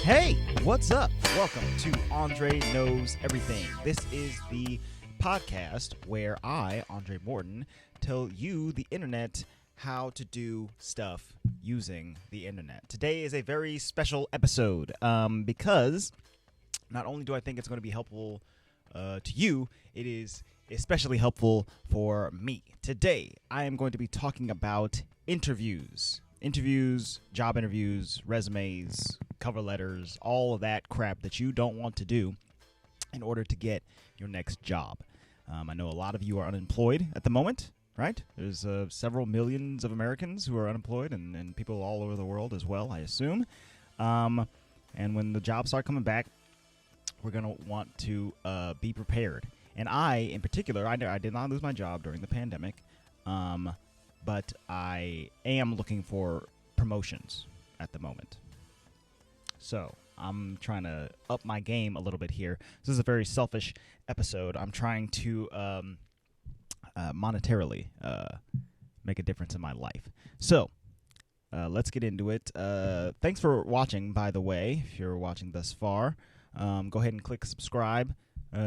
Hey, what's up? Welcome to Andre Knows Everything. This is the podcast where I, Andre Morton, tell you, the internet, how to do stuff using the internet. Today is a very special episode because not only do I think it's going to be helpful to you, it is especially helpful for me. Today, I am going to be talking about interviews. Interviews, job interviews, resumes, cover letters, all of that crap that you don't want to do in order to get your next job. I know a lot of you are unemployed at the moment, right? There's several millions of Americans who are unemployed and people all over the world as well, I assume. And when the jobs start coming back, we're going to want to be prepared. And I, in particular, I did not lose my job during the pandemic, but I am looking for promotions at the moment. So I'm trying to up my game a little bit here. This is a very selfish episode. I'm trying to monetarily make a difference in my life. So let's get into it. Thanks for watching, by the way, if you're watching thus far. Go ahead and click subscribe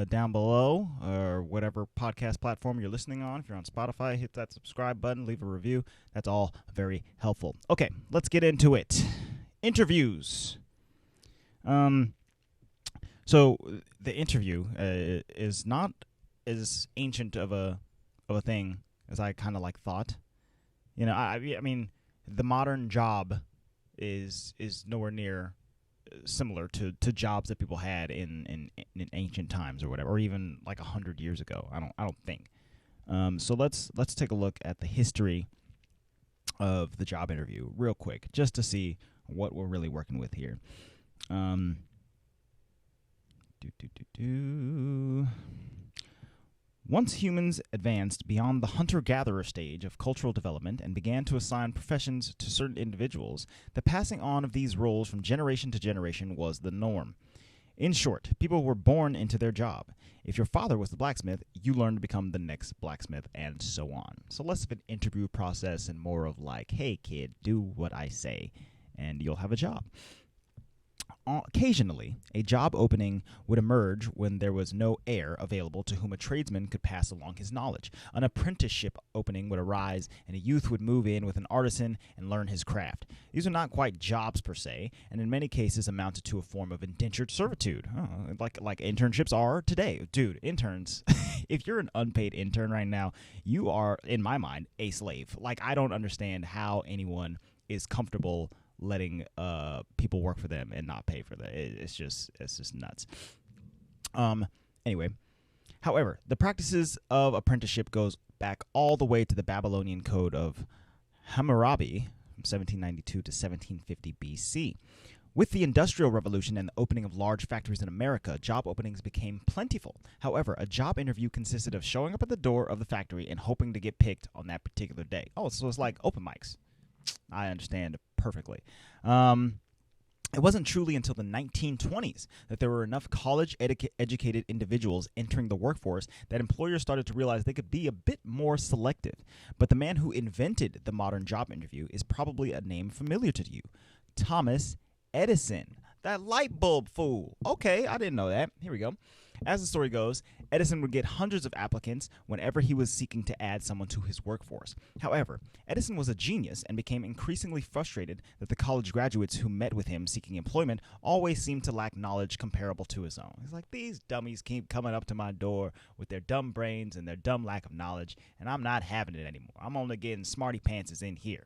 down below, or whatever podcast platform you're listening on. If you're on Spotify, hit that subscribe button, leave a review. That's all very helpful. Okay, let's get into it. Interviews. So the interview is not as ancient of a thing as I kind of thought. You know, I mean, the modern job is nowhere near similar to jobs that people had in ancient times or whatever, or even 100 years ago. I don't think. So let's take a look at the history of the job interview real quick, just to see what we're really working with here. Once humans advanced beyond the hunter-gatherer stage of cultural development and began to assign professions to certain individuals, the passing on of these roles from generation to generation was the norm. In short, people were born into their job. If your father was the blacksmith, you learned to become the next blacksmith, and so on. So less of an interview process and more of hey kid, do what I say, and you'll have a job. Occasionally, a job opening would emerge when there was no heir available to whom a tradesman could pass along his knowledge. An apprenticeship opening would arise, and a youth would move in with an artisan and learn his craft. These are not quite jobs per se, and in many cases amounted to a form of indentured servitude, like internships are today. Dude, interns, if you're an unpaid intern right now, you are, in my mind, a slave. I don't understand how anyone is comfortable letting people work for them and not pay for that. It's just nuts. Anyway, however, the practices of apprenticeship goes back all the way to the Babylonian Code of Hammurabi from 1792 to 1750 BC. With the Industrial Revolution and the opening of large factories in America, job openings became plentiful. However, a job interview consisted of showing up at the door of the factory and hoping to get picked on that particular day. Oh, so it's like open mics. I understand perfectly. It wasn't truly until the 1920s that there were enough college-educated individuals entering the workforce that employers started to realize they could be a bit more selective. But the man who invented the modern job interview is probably a name familiar to you. Thomas Edison. That light bulb fool. Okay, I didn't know that. Here we go. As the story goes, Edison would get hundreds of applicants whenever he was seeking to add someone to his workforce. However, Edison was a genius and became increasingly frustrated that the college graduates who met with him seeking employment always seemed to lack knowledge comparable to his own. He's like, these dummies keep coming up to my door with their dumb brains and their dumb lack of knowledge, and I'm not having it anymore. I'm only getting smarty pantses in here.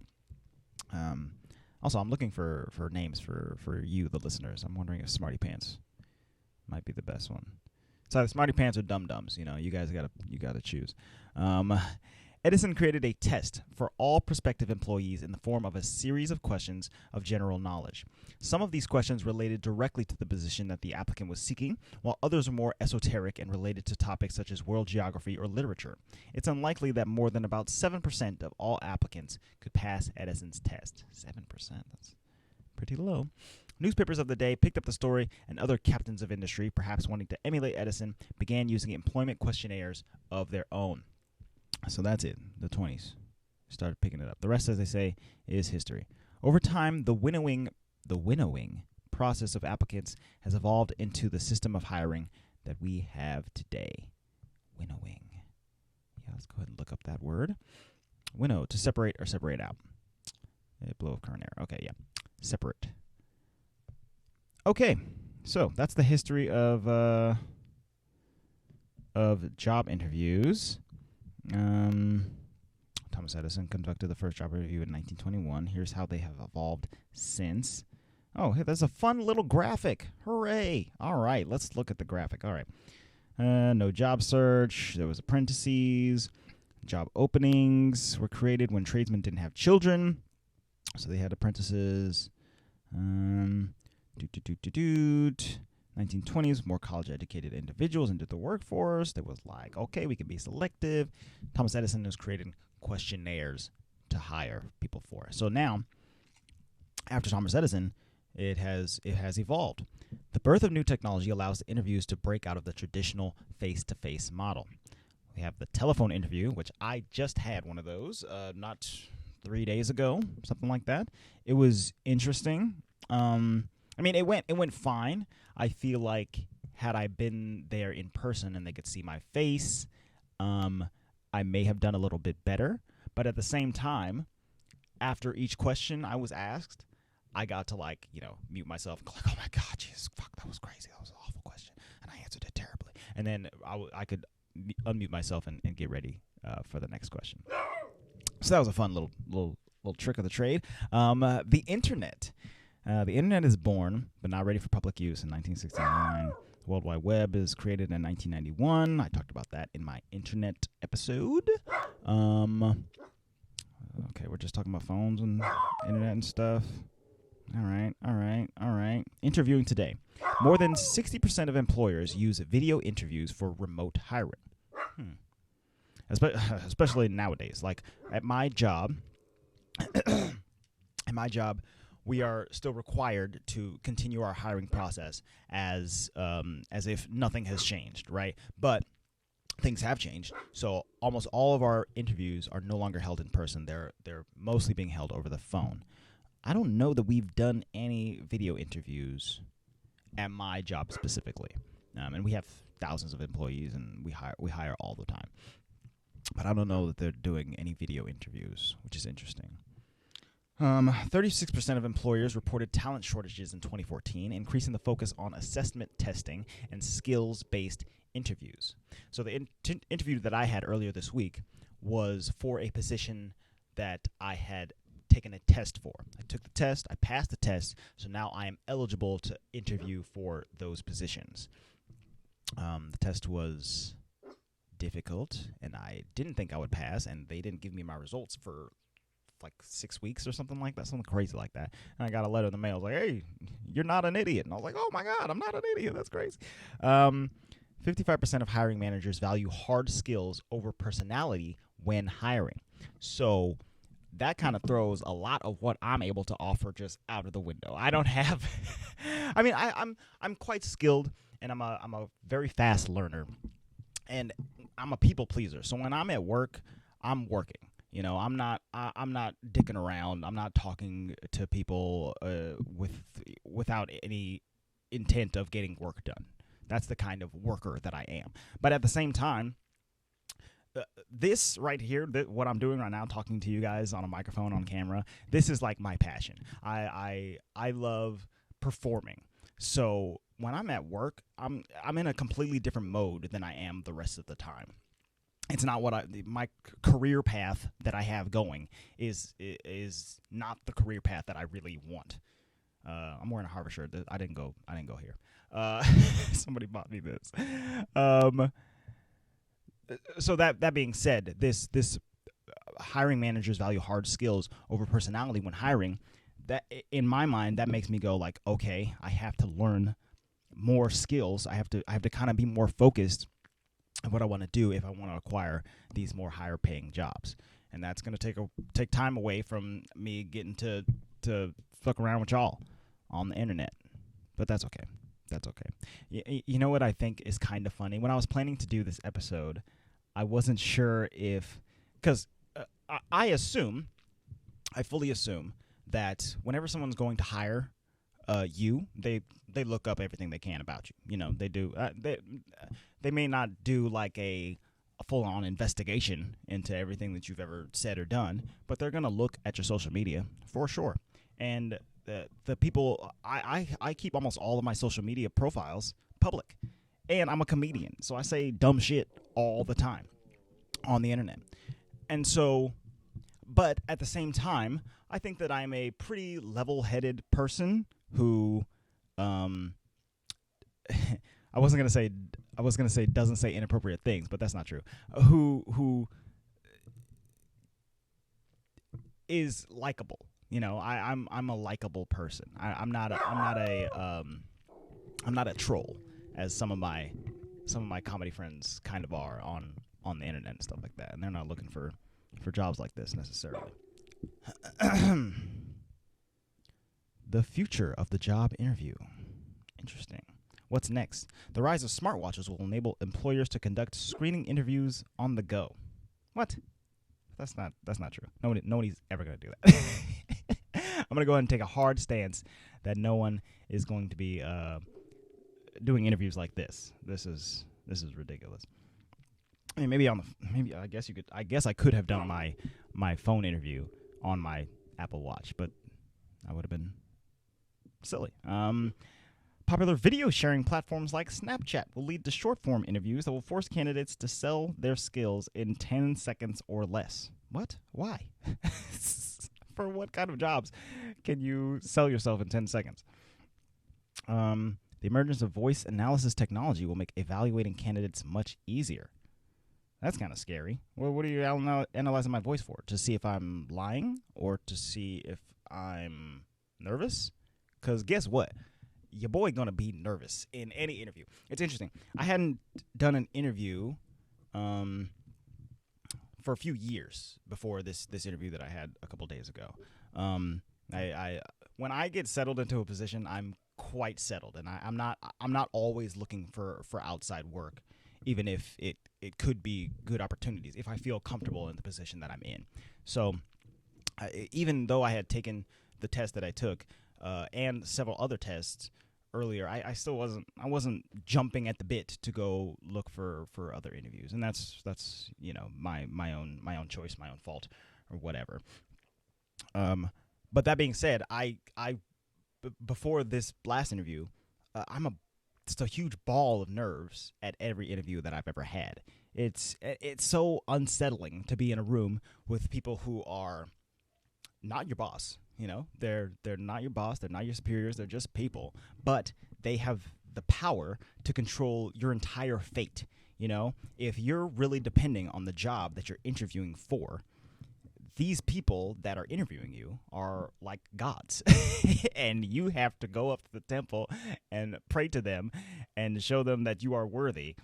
Also, I'm looking for names for you, the listeners. I'm wondering if Smarty Pants might be the best one. It's either Smarty Pants or Dum Dums. You guys gotta choose. Edison created a test for all prospective employees in the form of a series of questions of general knowledge. Some of these questions related directly to the position that the applicant was seeking, while others are more esoteric and related to topics such as world geography or literature. It's unlikely that more than about 7% of all applicants could pass Edison's test. 7%, that's pretty low. Newspapers of the day picked up the story, and other captains of industry, perhaps wanting to emulate Edison, began using employment questionnaires of their own. So that's it. The 20s started picking it up. The rest, as they say, is history. Over time, the winnowing process of applicants has evolved into the system of hiring that we have today. Winnowing. Yeah, let's go ahead and look up that word. Winnow, to separate or separate out. Blow of current error. Okay, yeah. Separate. Okay, so that's the history of job interviews. Thomas Edison conducted the first job interview in 1921. Here's how they have evolved since. Oh, hey, there's a fun little graphic. Hooray. All right, let's look at the graphic. All right. No job search. There was apprentices. Job openings were created when tradesmen didn't have children. So they had apprentices. 1920s, more college-educated individuals into the workforce. There was like, okay, we can be selective. Thomas Edison was creating questionnaires to hire people for. So now, after Thomas Edison, it has evolved. The birth of new technology allows the interviews to break out of the traditional face-to-face model. We have the telephone interview, which I just had one of those not 3 days ago, something like that. It was interesting. I mean, it went fine. I feel like had I been there in person and they could see my face, I may have done a little bit better. But at the same time, after each question I was asked, I got to mute myself and go like, oh my God, Jesus, fuck, that was crazy. That was an awful question. And I answered it terribly. And then I could unmute myself and get ready for the next question. So that was a fun little trick of the trade. The internet. The internet is born, but not ready for public use in 1969. The World Wide Web is created in 1991. I talked about that in my internet episode. Okay, we're just talking about phones and internet and stuff. All right. Interviewing today. More than 60% of employers use video interviews for remote hiring. Especially nowadays. Like at my job, we are still required to continue our hiring process as if nothing has changed, right? But things have changed, so almost all of our interviews are no longer held in person. They're mostly being held over the phone. I don't know that we've done any video interviews at my job specifically, and we have thousands of employees, and we hire all the time. But I don't know that they're doing any video interviews, which is interesting. 36% of employers reported talent shortages in 2014, increasing the focus on assessment testing and skills-based interviews. So the interview that I had earlier this week was for a position that I had taken a test for. I took the test, I passed the test, so now I am eligible to interview for those positions. The test was difficult, and I didn't think I would pass, and they didn't give me my results for like 6 weeks or something like that, something crazy like that. And I got a letter in the mail. I was like, hey, you're not an idiot. And I was like, oh my God, I'm not an idiot. That's crazy. 55% of hiring managers value hard skills over personality when hiring. So that kind of throws a lot of what I'm able to offer just out of the window. I don't have, I mean, I'm quite skilled, and I'm a very fast learner, and I'm a people pleaser. So when I'm at work, I'm working. You know, I'm not dicking around. I'm not talking to people without any intent of getting work done. That's the kind of worker that I am. But at the same time, this right here, what I'm doing right now, talking to you guys on a microphone, on camera, this is like my passion. I love performing. So when I'm at work, I'm in a completely different mode than I am the rest of the time. It's not my career path that I have going is not the career path that I really want. I'm wearing a Harvard shirt. I didn't go here. Somebody bought me this. So that being said, this hiring managers value hard skills over personality when hiring. That in my mind, that makes me go like, okay, I have to learn more skills. I have to kind of be more focused on what I want to do if I want to acquire these more higher paying jobs. And that's going to take time away from me getting to fuck around with y'all on the internet. But that's okay. That's okay. You know what I think is kind of funny? When I was planning to do this episode, I wasn't sure because I fully assume that whenever someone's going to hire they look up everything they can about you. You know, they do. They may not do like a full-on investigation into everything that you've ever said or done, but they're gonna look at your social media for sure. And the people I keep almost all of my social media profiles public, and I'm a comedian, so I say dumb shit all the time on the internet. And so, but at the same time, I think that I'm a pretty level-headed person who, I wasn't gonna say doesn't say inappropriate things, but that's not true. Who is likable? You know, I'm a likable person. I'm not a troll, as some of my comedy friends kind of are on the internet and stuff like that, and they're not looking for jobs like this necessarily. The future of the job interview. Interesting. What's next? The rise of smartwatches will enable employers to conduct screening interviews on the go. What? That's not true. Nobody's ever going to do that. I'm going to go ahead and take a hard stance that no one is going to be doing interviews like this. This is ridiculous. I mean, maybe I guess I could have done my phone interview on my Apple Watch, but I would have been silly. Popular video sharing platforms like Snapchat will lead to short-form interviews that will force candidates to sell their skills in 10 seconds or less. What? Why? For what kind of jobs can you sell yourself in 10 seconds? The emergence of voice analysis technology will make evaluating candidates much easier. That's kind of scary. Well, what are you analyzing my voice for? To see if I'm lying or to see if I'm nervous? Because guess what? Your boy gonna be nervous in any interview. It's interesting. I hadn't done an interview for a few years before this interview that I had a couple days ago. I when I get settled into a position, I'm quite settled, and I'm not always looking for outside work, even if it could be good opportunities if I feel comfortable in the position that I'm in. So even though I had taken the test that I took and several other tests earlier, I still wasn't jumping at the bit to go look for other interviews, and that's you know my own choice, my own fault, or whatever. But that being said, before this last interview, I'm just a huge ball of nerves at every interview that I've ever had. It's so unsettling to be in a room with people who are not your boss. You know, they're not your boss, they're not your superiors, they're just people, but they have the power to control your entire fate. You know, if you're really depending on the job that you're interviewing for, these people that are interviewing you are like gods, and you have to go up to the temple and pray to them and show them that you are worthy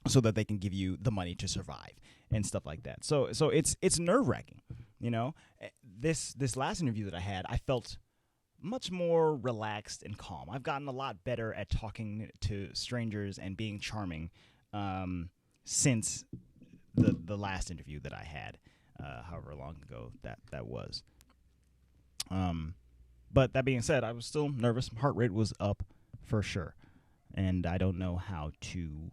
so that they can give you the money to survive and stuff like that. So it's nerve-wracking. You know, this last interview that I had, I felt much more relaxed and calm. I've gotten a lot better at talking to strangers and being charming since the last interview that I had, however long ago that was. But that being said, I was still nervous. Heart rate was up for sure, and I don't know how to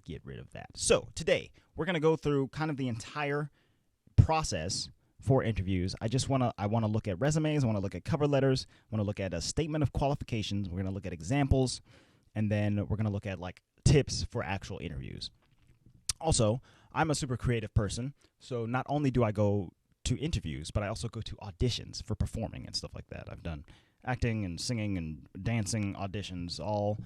get rid of that. So today we're going to go through kind of the entire process for interviews. I want to look at resumes, I want to look at cover letters, I want to look at a statement of qualifications, we're going to look at examples, and then we're going to look at like tips for actual interviews. Also, I'm a super creative person, so not only do I go to interviews, but I also go to auditions for performing and stuff like that. I've done acting and singing and dancing auditions, all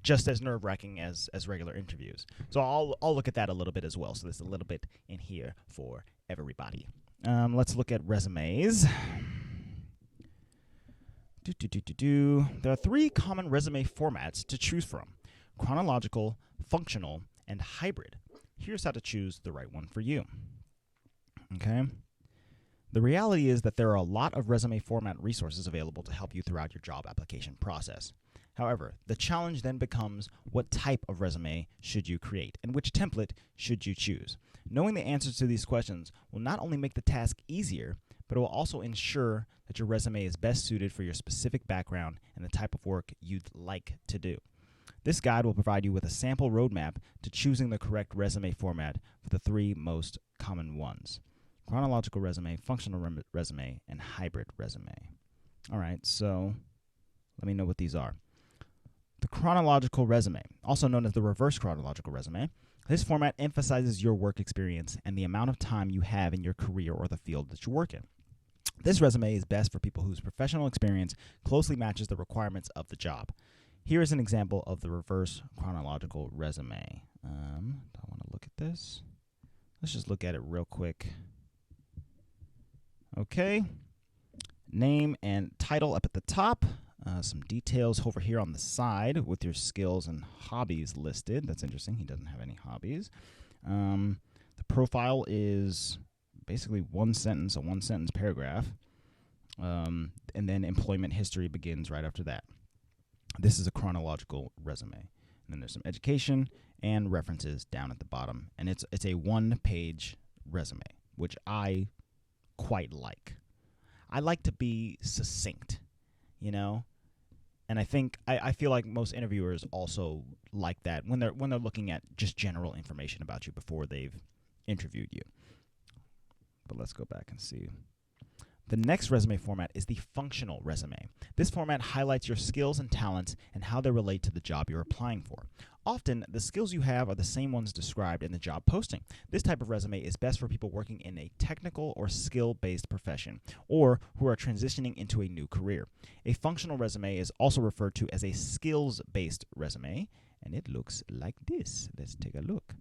just as nerve-wracking as regular interviews. So I'll look at that a little bit as well. So there's a little bit in here for everybody. Let's look at resumes. There are 3 common resume formats to choose from: chronological, functional, and hybrid. Here's how to choose the right one for you. Okay? The reality is that there are a lot of resume format resources available to help you throughout your job application process. However, the challenge then becomes, what type of resume should you create, and which template should you choose? Knowing the answers to these questions will not only make the task easier, but it will also ensure that your resume is best suited for your specific background and the type of work you'd like to do. This guide will provide you with a sample roadmap to choosing the correct resume format for the 3 most common ones: chronological resume, functional resume, and hybrid resume. All right, so let me know what these are. The chronological resume, also known as the reverse chronological resume. This format emphasizes your work experience and the amount of time you have in your career or the field that you work in. This resume is best for people whose professional experience closely matches the requirements of the job. Here is an example of the reverse chronological resume. I want to look at this. Let's just look at it real quick. Okay. Name and title up at the top. Some details over here on the side with your skills and hobbies listed. That's interesting. He doesn't have any hobbies. The profile is basically a one-sentence paragraph. And then employment history begins right after that. This is a chronological resume. And then there's some education and references down at the bottom. And it's a one-page resume, which I quite like. I like to be succinct, you know? And I feel like most interviewers also like that when they're looking at just general information about you before they've interviewed you. But let's go back and see. The next resume format is the functional resume. This format highlights your skills and talents and how they relate to the job you're applying for. Often, the skills you have are the same ones described in the job posting. This type of resume is best for people working in a technical or skill-based profession, or who are transitioning into a new career. A functional resume is also referred to as a skills-based resume, and it looks like this. Let's take a look.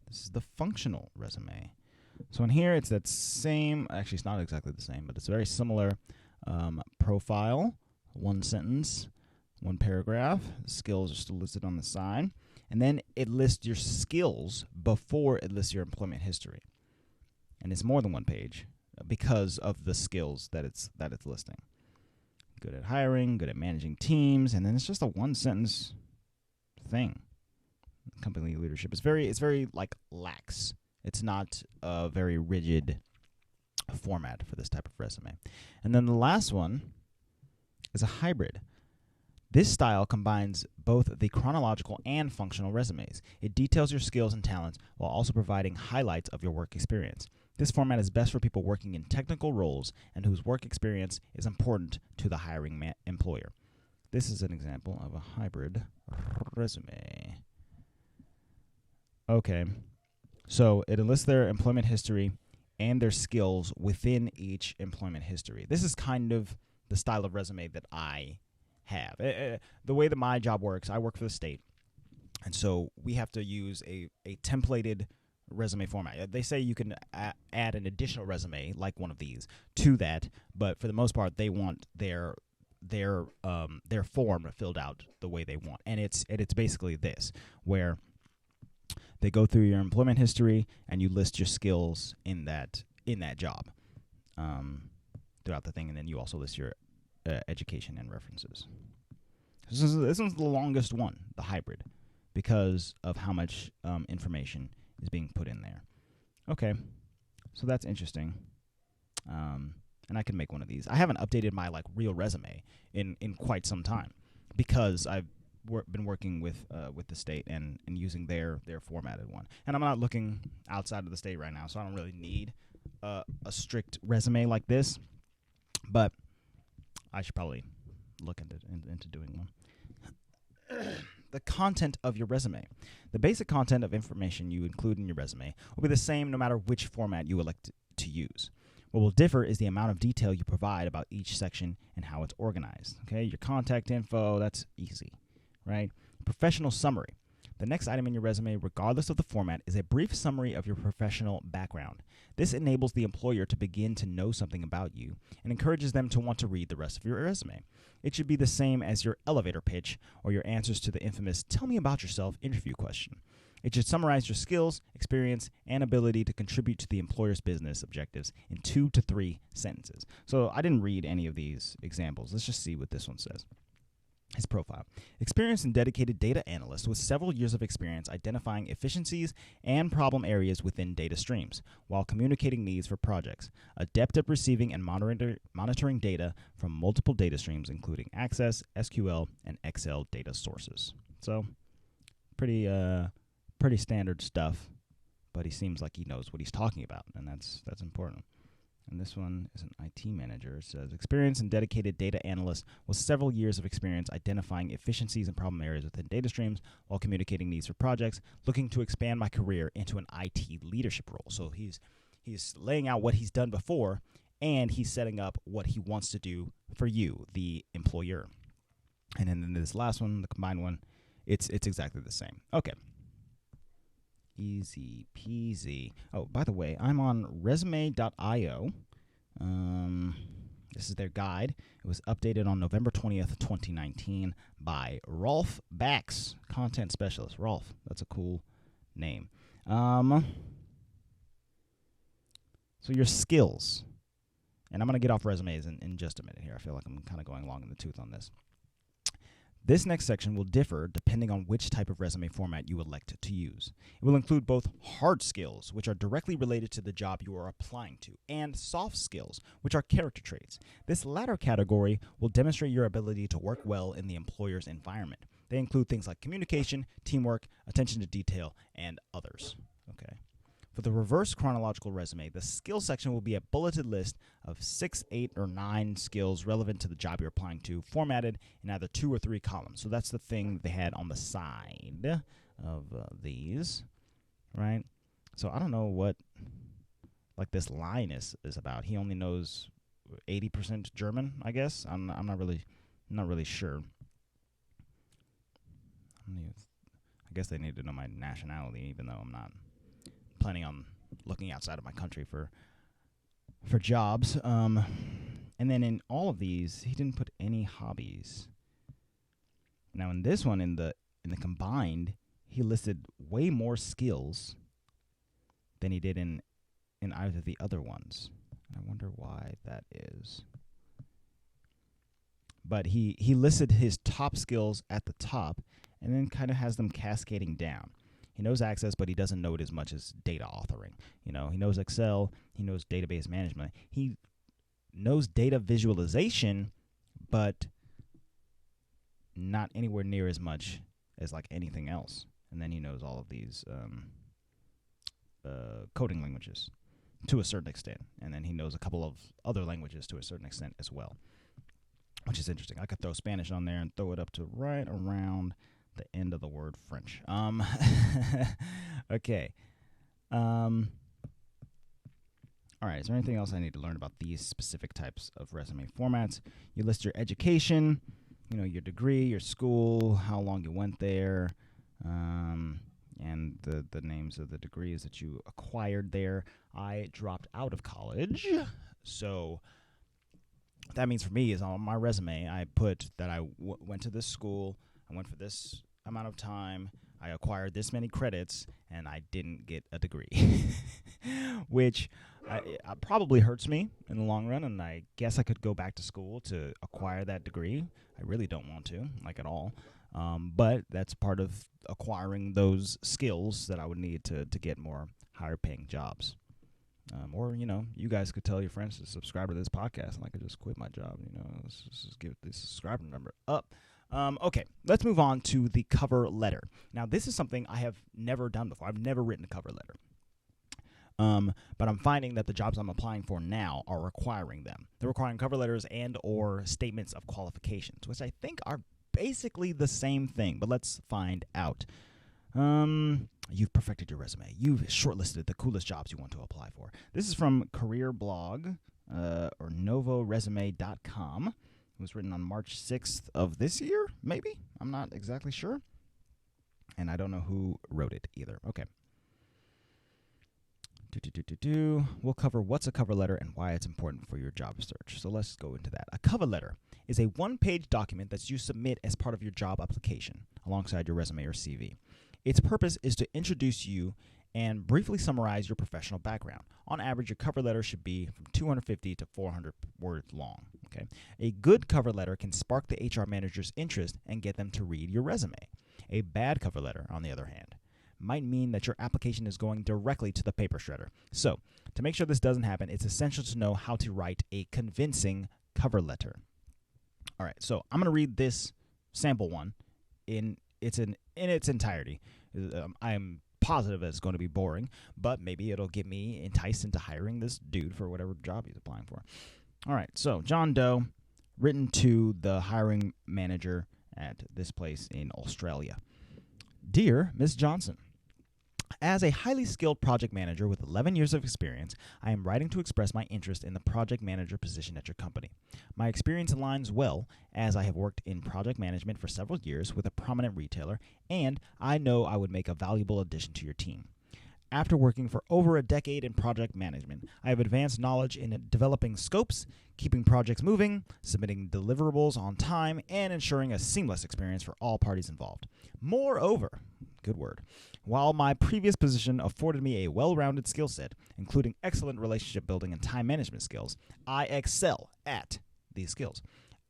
This is the functional resume. So in here, it's that same, actually it's not exactly the same, but it's a very similar profile, one sentence, one paragraph. The skills are still listed on the side. And then it lists your skills before it lists your employment history. And it's more than one page because of the skills that it's listing. Good at hiring, good at managing teams, and then it's just a one-sentence thing. Company leadership. It's very like lax. It's not a very rigid format for this type of resume. And then the last one is a hybrid. This style combines both the chronological and functional resumes. It details your skills and talents while also providing highlights of your work experience. This format is best for people working in technical roles and whose work experience is important to the hiring employer. This is an example of a hybrid resume. Okay. So it lists their employment history and their skills within each employment history. This is kind of the style of resume that I have. The way that my job works, I work for the state, and so we have to use a templated resume format. They say you can add an additional resume, like one of these, to that, but for the most part, they want their form filled out the way they want, and it's basically this, where they go through your employment history and you list your skills in that job throughout the thing, and then you also list your education and references. This one's the longest one, the hybrid, because of how much information is being put in there. Okay, so that's interesting. And I can make one of these. I haven't updated my real resume in quite some time because I've been working with the state and using their formatted one. And I'm not looking outside of the state right now, so I don't really need a strict resume like this. But I should probably look into doing one. The content of your resume. The basic content of information you include in your resume will be the same no matter which format you elect to use. What will differ is the amount of detail you provide about each section and how it's organized. Okay, your contact info, that's easy, right? Professional summary. The next item in your resume, regardless of the format, is a brief summary of your professional background. This enables the employer to begin to know something about you and encourages them to want to read the rest of your resume. It should be the same as your elevator pitch or your answers to the infamous "tell me about yourself" interview question. It should summarize your skills, experience, and ability to contribute to the employer's business objectives in 2 to 3 sentences. So I didn't read any of these examples. Let's just see what this one says. His profile. Experienced and dedicated data analyst with several years of experience identifying efficiencies and problem areas within data streams while communicating needs for projects. Adept at receiving and monitoring data from multiple data streams, including Access, SQL, and Excel data sources. So, pretty standard stuff, but he seems like he knows what he's talking about, and that's important. And this one is an IT manager. It says, experienced and dedicated data analyst with several years of experience identifying efficiencies and problem areas within data streams while communicating needs for projects, looking to expand my career into an IT leadership role. So he's laying out what he's done before, and he's setting up what he wants to do for you, the employer. And then this last one, the combined one, it's exactly the same. Okay. Easy peasy. Oh, by the way, I'm on resume.io. This is their guide. It was updated on November 20th, 2019 by Rolf Bax, content specialist. Rolf, that's a cool name. So your skills. And I'm going to get off resumes in just a minute here. I feel like I'm kind of going long in the tooth on this. This next section will differ depending on which type of resume format you elect to use. It will include both hard skills, which are directly related to the job you are applying to, and soft skills, which are character traits. This latter category will demonstrate your ability to work well in the employer's environment. They include things like communication, teamwork, attention to detail, and others. Okay. For the reverse chronological resume, the skill section will be a bulleted list of 6, 8, or 9 skills relevant to the job you're applying to, formatted in either 2 or 3 columns. So that's the thing that they had on the side of these, right? So I don't know what like this line is about. He only knows 80% German, I guess. I'm not really sure. I guess they need to know my nationality, even though I'm not planning on looking outside of my country for jobs. And then in all of these, he didn't put any hobbies. Now in this one, in the combined, he listed way more skills than he did in either of the other ones. I wonder why that is. But he listed his top skills at the top and then kind of has them cascading down. He knows Access, but he doesn't know it as much as data authoring. You know, he knows Excel, he knows database management. He knows data visualization, but not anywhere near as much as like anything else. And then he knows all of these coding languages to a certain extent. And then he knows a couple of other languages to a certain extent as well, which is interesting. I could throw Spanish on there and throw it up to right around the end of the word French. Okay. All right. Is there anything else I need to learn about these specific types of resume formats? You list your education, you know, your degree, your school, how long you went there, and the names of the degrees that you acquired there. I dropped out of college, so what that means for me is on my resume, I put that I went to this school, I went for this amount of time, I acquired this many credits, and I didn't get a degree, which probably hurts me in the long run, and I guess I could go back to school to acquire that degree. I really don't want to, like at all, but that's part of acquiring those skills that I would need to get more higher-paying jobs. Or, you know, you guys could tell your friends to subscribe to this podcast, and I could just quit my job, you know. Let's just give the subscriber number up. Okay, let's move on to the cover letter. Now, this is something I have never done before. I've never written a cover letter. But I'm finding that the jobs I'm applying for now are requiring them. They're requiring cover letters and or statements of qualifications, which I think are basically the same thing, but let's find out. You've perfected your resume. You've shortlisted the coolest jobs you want to apply for. This is from Career Blog, or novoresume.com. It was written on March 6th of this year, maybe? I'm not exactly sure. And I don't know who wrote it either. Okay. We'll cover what's a cover letter and why it's important for your job search. So let's go into that. A cover letter is a one-page document that you submit as part of your job application alongside your resume or CV. Its purpose is to introduce you and briefly summarize your professional background. On average, your cover letter should be from 250 to 400 words long. Okay? A good cover letter can spark the HR manager's interest and get them to read your resume. A bad cover letter, on the other hand, might mean that your application is going directly to the paper shredder. So, to make sure this doesn't happen, it's essential to know how to write a convincing cover letter. All right, so I'm going to read this sample one in its entirety. I'm positive that it's going to be boring, but maybe it'll get me enticed into hiring this dude for whatever job he's applying for. All right, so John Doe, written to the hiring manager at this place in Australia. Dear Ms. Johnson, as a highly skilled project manager with 11 years of experience, I am writing to express my interest in the project manager position at your company. My experience aligns well, as I have worked in project management for several years with a prominent retailer, and I know I would make a valuable addition to your team. After working for over a decade in project management, I have advanced knowledge in developing scopes, keeping projects moving, submitting deliverables on time, and ensuring a seamless experience for all parties involved. Moreover, good word, while my previous position afforded me a well-rounded skill set, including excellent relationship building and time management skills, I excel at these skills.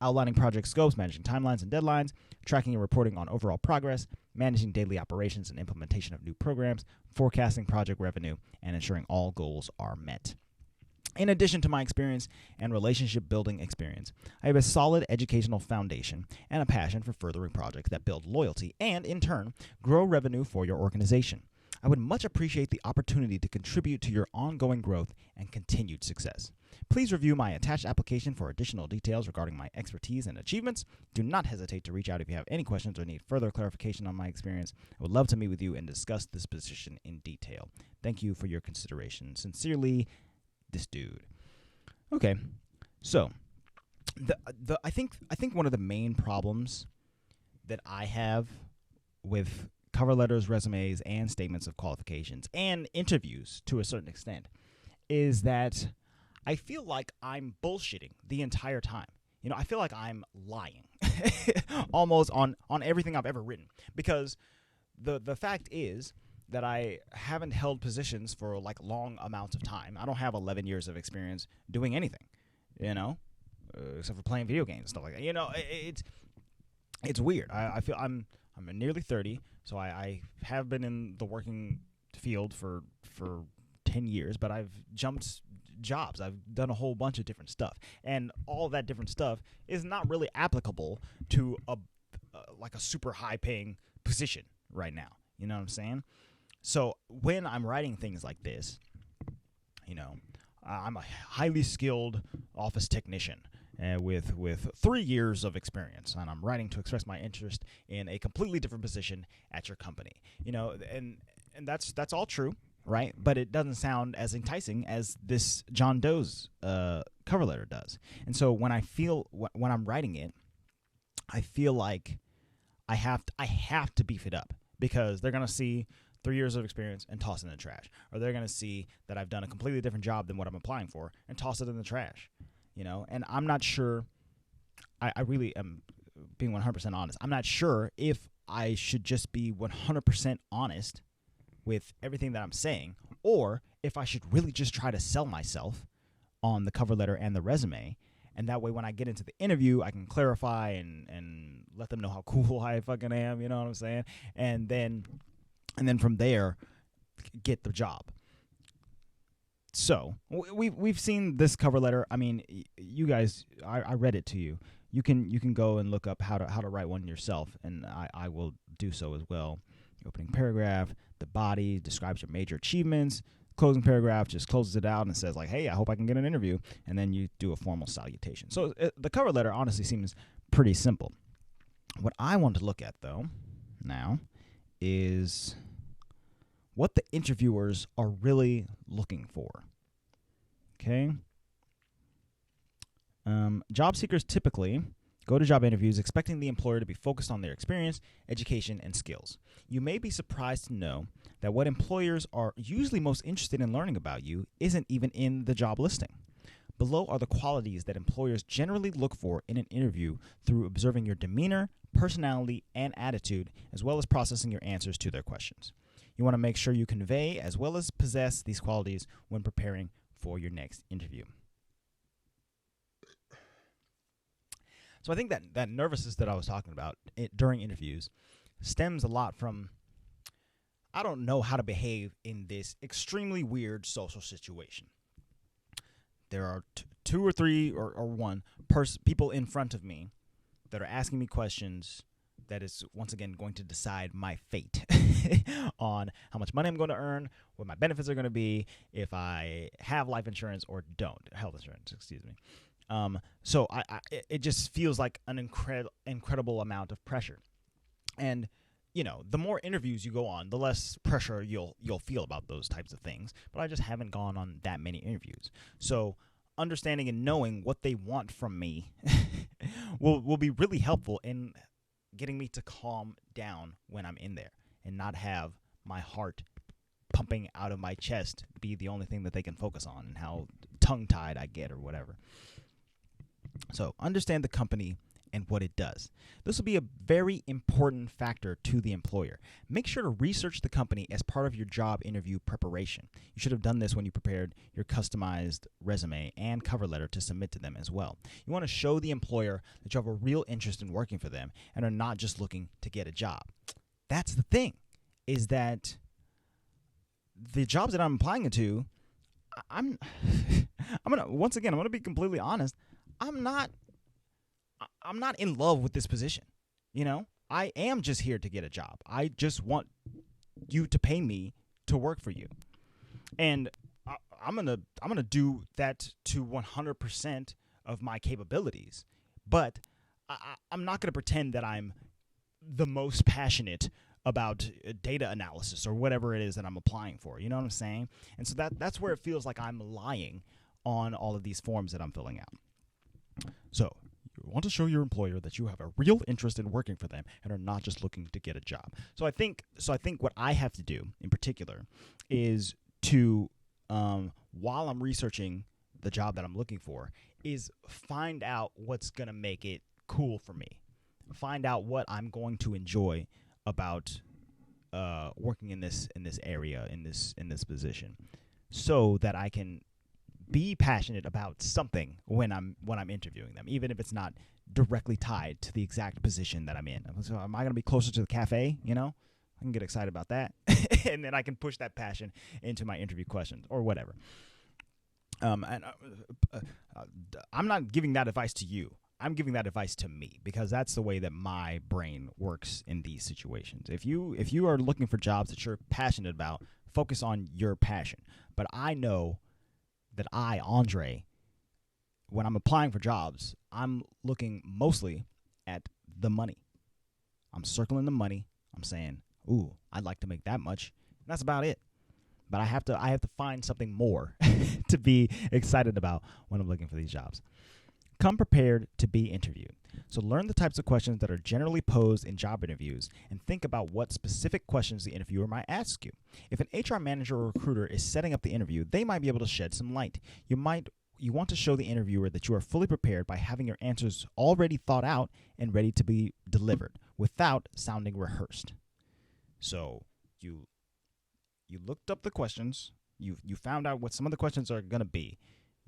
Outlining project scopes, managing timelines and deadlines, tracking and reporting on overall progress, managing daily operations and implementation of new programs, forecasting project revenue, and ensuring all goals are met. In addition to my experience and relationship building experience, I have a solid educational foundation and a passion for furthering projects that build loyalty and, in turn, grow revenue for your organization. I would much appreciate the opportunity to contribute to your ongoing growth and continued success. Please review my attached application for additional details regarding my expertise and achievements. Do not hesitate to reach out if you have any questions or need further clarification on my experience. I would love to meet with you and discuss this position in detail. Thank you for your consideration. Sincerely, this dude. Okay, so I think one of the main problems that I have with cover letters, resumes, and statements of qualifications, and interviews to a certain extent, is that I feel like I'm bullshitting the entire time. You know, I feel like I'm lying almost on everything I've ever written, because the fact is that I haven't held positions for like long amounts of time. I don't have 11 years of experience doing anything, you know, except for playing video games and stuff like that. You know, it's weird. I feel I'm nearly 30, so I have been in the working field for 10 years, but I've jumped jobs. I've done a whole bunch of different stuff, and all that different stuff is not really applicable to like a super high paying position right now. You know what I'm saying? So when I'm writing things like this, you know, I'm a highly skilled office technician with 3 years of experience, and I'm writing to express my interest in a completely different position at your company. You know, and that's all true, right? But it doesn't sound as enticing as this John Doe's cover letter does. And so when I'm writing it, I feel like I have to beef it up, because they're gonna see 3 years of experience and toss it in the trash, or they're gonna see that I've done a completely different job than what I'm applying for and toss it in the trash. You know, and I'm not sure. I really am being 100% honest. I'm not sure if I should just be 100% honest with everything that I'm saying, or if I should really just try to sell myself on the cover letter and the resume. And that way, when I get into the interview, I can clarify and let them know how cool I fucking am. You know what I'm saying? And then from there, get the job. So we've seen this cover letter. I mean, you guys, I read it to you. You can go and look up how to write one yourself, and I will do so as well. The opening paragraph, the body describes your major achievements. Closing paragraph just closes it out and says like, hey, I hope I can get an interview, and then you do a formal salutation. So the cover letter honestly seems pretty simple. What I want to look at, though, now is what the interviewers are really looking for. Okay? Job seekers typically go to job interviews expecting the employer to be focused on their experience, education, and skills. You may be surprised to know that what employers are usually most interested in learning about you isn't even in the job listing. Below are the qualities that employers generally look for in an interview through observing your demeanor, personality, and attitude, as well as processing your answers to their questions. You want to make sure you convey as well as possess these qualities when preparing for your next interview. So I think that nervousness that I was talking about during interviews stems a lot from I don't know how to behave in this extremely weird social situation. There are two or three or one people in front of me that are asking me questions that is, once again, going to decide my fate on how much money I'm going to earn, what my benefits are going to be, if I have life insurance or don't, health insurance, excuse me. So it just feels like an incredible amount of pressure. And, the more interviews you go on, the less pressure you'll feel about those types of things. But I just haven't gone on that many interviews. So understanding and knowing what they want from me will be really helpful in getting me to calm down when I'm in there and not have my heart pumping out of my chest be the only thing that they can focus on and how tongue-tied I get or whatever. So understand the company and what it does. This will be a very important factor to the employer. Make sure to research the company as part of your job interview preparation. You should have done this when you prepared your customized resume and cover letter to submit to them as well. You want to show the employer that you have a real interest in working for them and are not just looking to get a job. That's the thing, is that the jobs that I'm applying into, I'm gonna be completely honest. I'm not in love with this position. I am just here to get a job. I just want you to pay me to work for you. And I'm going to do that to 100% of my capabilities. But I'm not going to pretend that I'm the most passionate about data analysis or whatever it is that I'm applying for. You know what I'm saying? And so that's where it feels like I'm lying on all of these forms that I'm filling out. So you want to show your employer that you have a real interest in working for them and are not just looking to get a job. So I think what I have to do in particular is to, while I'm researching the job that I'm looking for, is find out what's going to make it cool for me. Find out what I'm going to enjoy about working in this area, in this position, so that I can be passionate about something when I'm interviewing them, even if it's not directly tied to the exact position that I'm in. So am I going to be closer to the cafe? I can get excited about that, and then I can push that passion into my interview questions or whatever. I'm not giving that advice to you. I'm giving that advice to me because that's the way that my brain works in these situations. If you are looking for jobs that you're passionate about, focus on your passion. But I know that Andre, when I'm applying for jobs, I'm looking mostly at the money. I'm circling the money. I'm saying, ooh, I'd like to make that much. And that's about it. But I have to find something more to be excited about when I'm looking for these jobs. Come prepared to be interviewed. So learn the types of questions that are generally posed in job interviews and think about what specific questions the interviewer might ask you. If an HR manager or recruiter is setting up the interview, they might be able to shed some light. You want to show the interviewer that you are fully prepared by having your answers already thought out and ready to be delivered without sounding rehearsed. So you looked up the questions, you found out what some of the questions are going to be.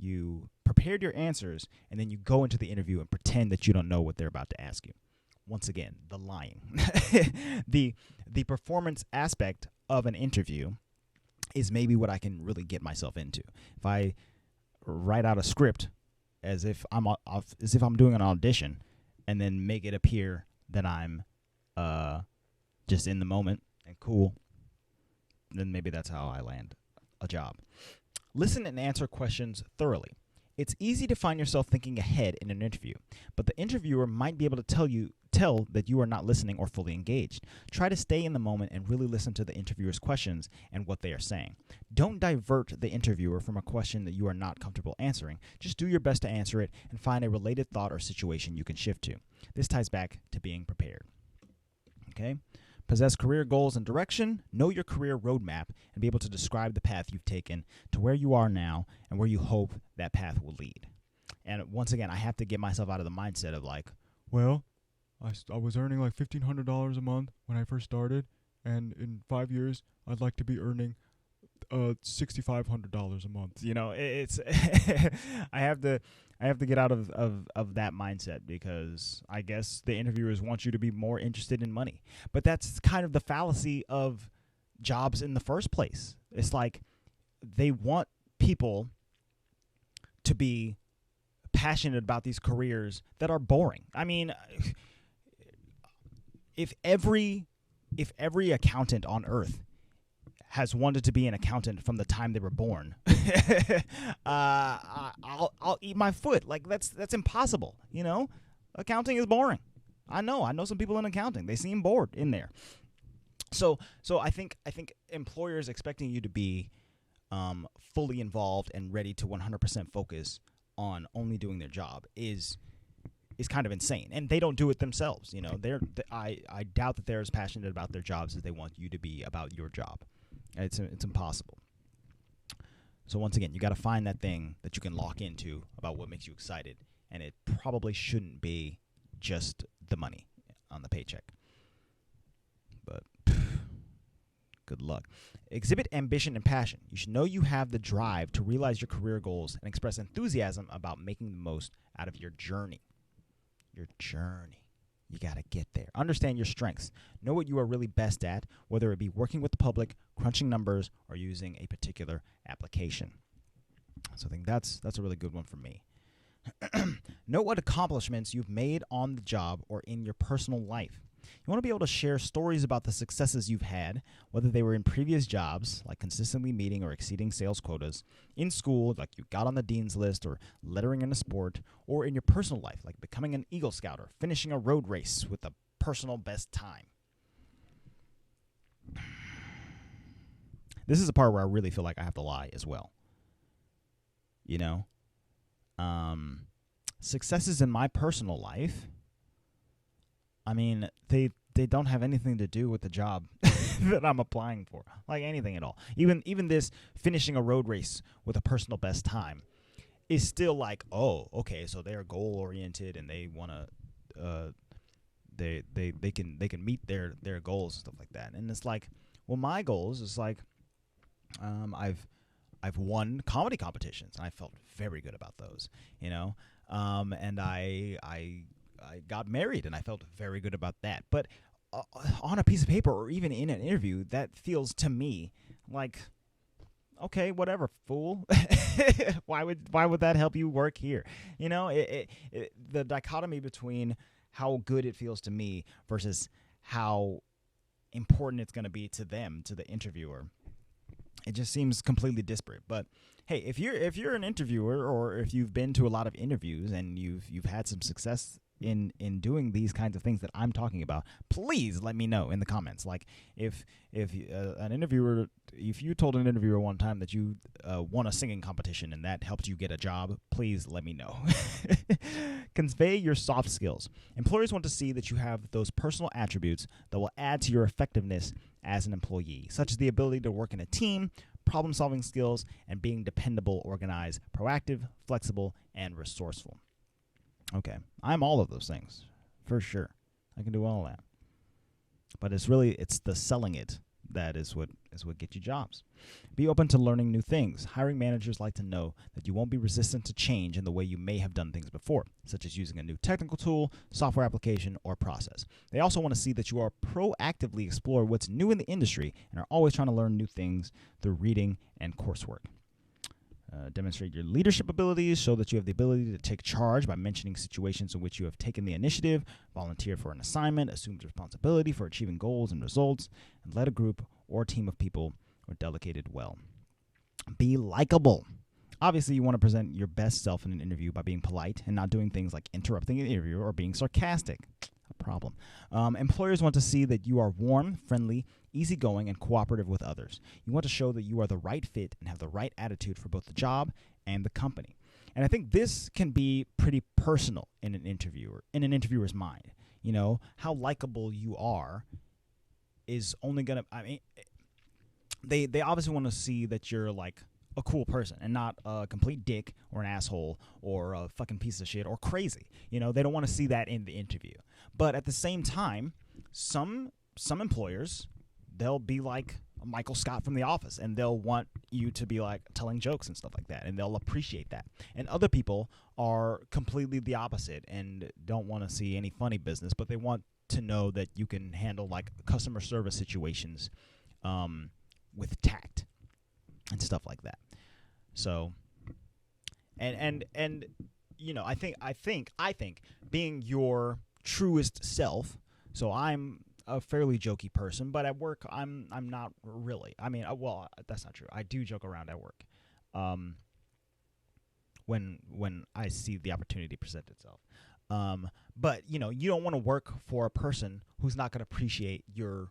You prepared your answers, and then you go into the interview and pretend that you don't know what they're about to ask you. Once again, the lying. The performance aspect of an interview is maybe what I can really get myself into. If I write out a script as if I'm doing an audition, and then make it appear that I'm just in the moment and cool, then maybe that's how I land a job. Listen and answer questions thoroughly. It's easy to find yourself thinking ahead in an interview, but the interviewer might be able to tell that you are not listening or fully engaged. Try to stay in the moment and really listen to the interviewer's questions and what they are saying. Don't divert the interviewer from a question that you are not comfortable answering. Just do your best to answer it and find a related thought or situation you can shift to. This ties back to being prepared. Okay? Possess career goals and direction, know your career roadmap, and be able to describe the path you've taken to where you are now and where you hope that path will lead. And once again, I have to get myself out of the mindset of like, well, I was earning like $1,500 a month when I first started, and in 5 years, I'd like to be earning $6,500 a month. It's I have to get out of that mindset, because I guess the interviewers want you to be more interested in money. But that's kind of the fallacy of jobs in the first place. It's like they want people to be passionate about these careers that are boring. I mean, if every accountant on earth has wanted to be an accountant from the time they were born, I'll eat my foot. Like that's impossible. Accounting is boring. I know some people in accounting. They seem bored in there. So I think employers expecting you to be fully involved and ready to 100% focus on only doing their job is kind of insane, and they don't do it themselves. I doubt that they're as passionate about their jobs as they want you to be about your job. It's impossible. So once again, you got to find that thing that you can lock into about what makes you excited, and it probably shouldn't be just the money on the paycheck. But good luck. Exhibit ambition and passion. You should know you have the drive to realize your career goals and express enthusiasm about making the most out of your journey. Your journey. You got to get there. Understand your strengths. Know what you are really best at, whether it be working with the public, crunching numbers, or using a particular application. So I think that's a really good one for me. Know what accomplishments you've made on the job or in your personal life. You want to be able to share stories about the successes you've had, whether they were in previous jobs, like consistently meeting or exceeding sales quotas, in school, like you got on the dean's list or lettering in a sport, or in your personal life, like becoming an Eagle Scout or finishing a road race with a personal best time. This is a part where I really feel like I have to lie as well. Successes in my personal life, I mean, they don't have anything to do with the job that I'm applying for, like anything at all. Even this finishing a road race with a personal best time is still like, oh, okay, so they're goal oriented and they want to, they can meet their goals and stuff like that. And it's like, well, my goals is like, I've won comedy competitions and I felt very good about those, and I got married and I felt very good about that. But on a piece of paper or even in an interview, that feels to me like, okay, whatever, fool. Why would that help you work here? The dichotomy between how good it feels to me versus how important it's going to be to them, to the interviewer, it just seems completely disparate. But hey, if you're an interviewer, or if you've been to a lot of interviews and you've had some success in doing these kinds of things that I'm talking about, please let me know in the comments. Like if an interviewer, if you told an interviewer one time that you won a singing competition and that helped you get a job, please let me know. Convey your soft skills. Employers want to see that you have those personal attributes that will add to your effectiveness as an employee, such as the ability to work in a team, problem-solving skills, and being dependable, organized, proactive, flexible, and resourceful. Okay, I'm all of those things, for sure. I can do all of that. But it's the selling it that is what gets you jobs. Be open to learning new things. Hiring managers like to know that you won't be resistant to change in the way you may have done things before, such as using a new technical tool, software application, or process. They also want to see that you are proactively explore what's new in the industry and are always trying to learn new things through reading and coursework. Demonstrate your leadership abilities. Show that you have the ability to take charge by mentioning situations in which you have taken the initiative, volunteered for an assignment, assumed responsibility for achieving goals and results, and led a group or team of people or delegated well. Be likable. Obviously, you want to present your best self in an interview by being polite and not doing things like interrupting an interview or being sarcastic. A problem. Employers want to see that you are warm, friendly, easygoing, and cooperative with others. You want to show that you are the right fit and have the right attitude for both the job and the company. And I think this can be pretty personal in an interviewer's mind. How likable you are is only going to, they obviously want to see that you're like a cool person and not a complete dick or an asshole or a fucking piece of shit or crazy. They don't want to see that in the interview. But at the same time, some employers they'll be like Michael Scott from The Office, and they'll want you to be like telling jokes and stuff like that, and they'll appreciate that. And other people are completely the opposite and don't want to see any funny business, but they want to know that you can handle like customer service situations with tact and stuff like that. So, and I think being your truest self. So I'm a fairly jokey person, but at work I'm not really. I mean, well, that's not true. I do joke around at work, when I see the opportunity present itself. But you don't want to work for a person who's not going to appreciate your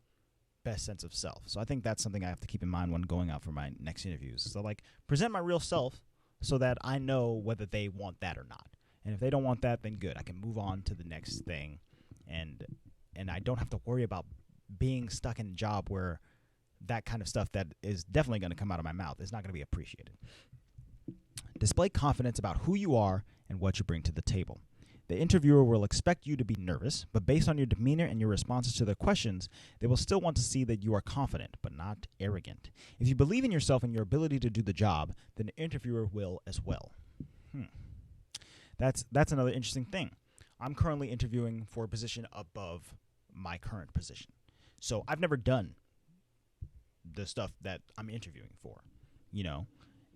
best sense of self. So I think that's something I have to keep in mind when going out for my next interviews. So like present my real self so that I know whether they want that or not. And if they don't want that, then good. I can move on to the next thing, and I don't have to worry about being stuck in a job where that kind of stuff that is definitely going to come out of my mouth is not going to be appreciated. Display confidence about who you are and what you bring to the table. The interviewer will expect you to be nervous, but based on your demeanor and your responses to their questions, they will still want to see that you are confident, but not arrogant. If you believe in yourself and your ability to do the job, then the interviewer will as well. That's another interesting thing. I'm currently interviewing for a position above my current position. So I've never done the stuff that I'm interviewing for,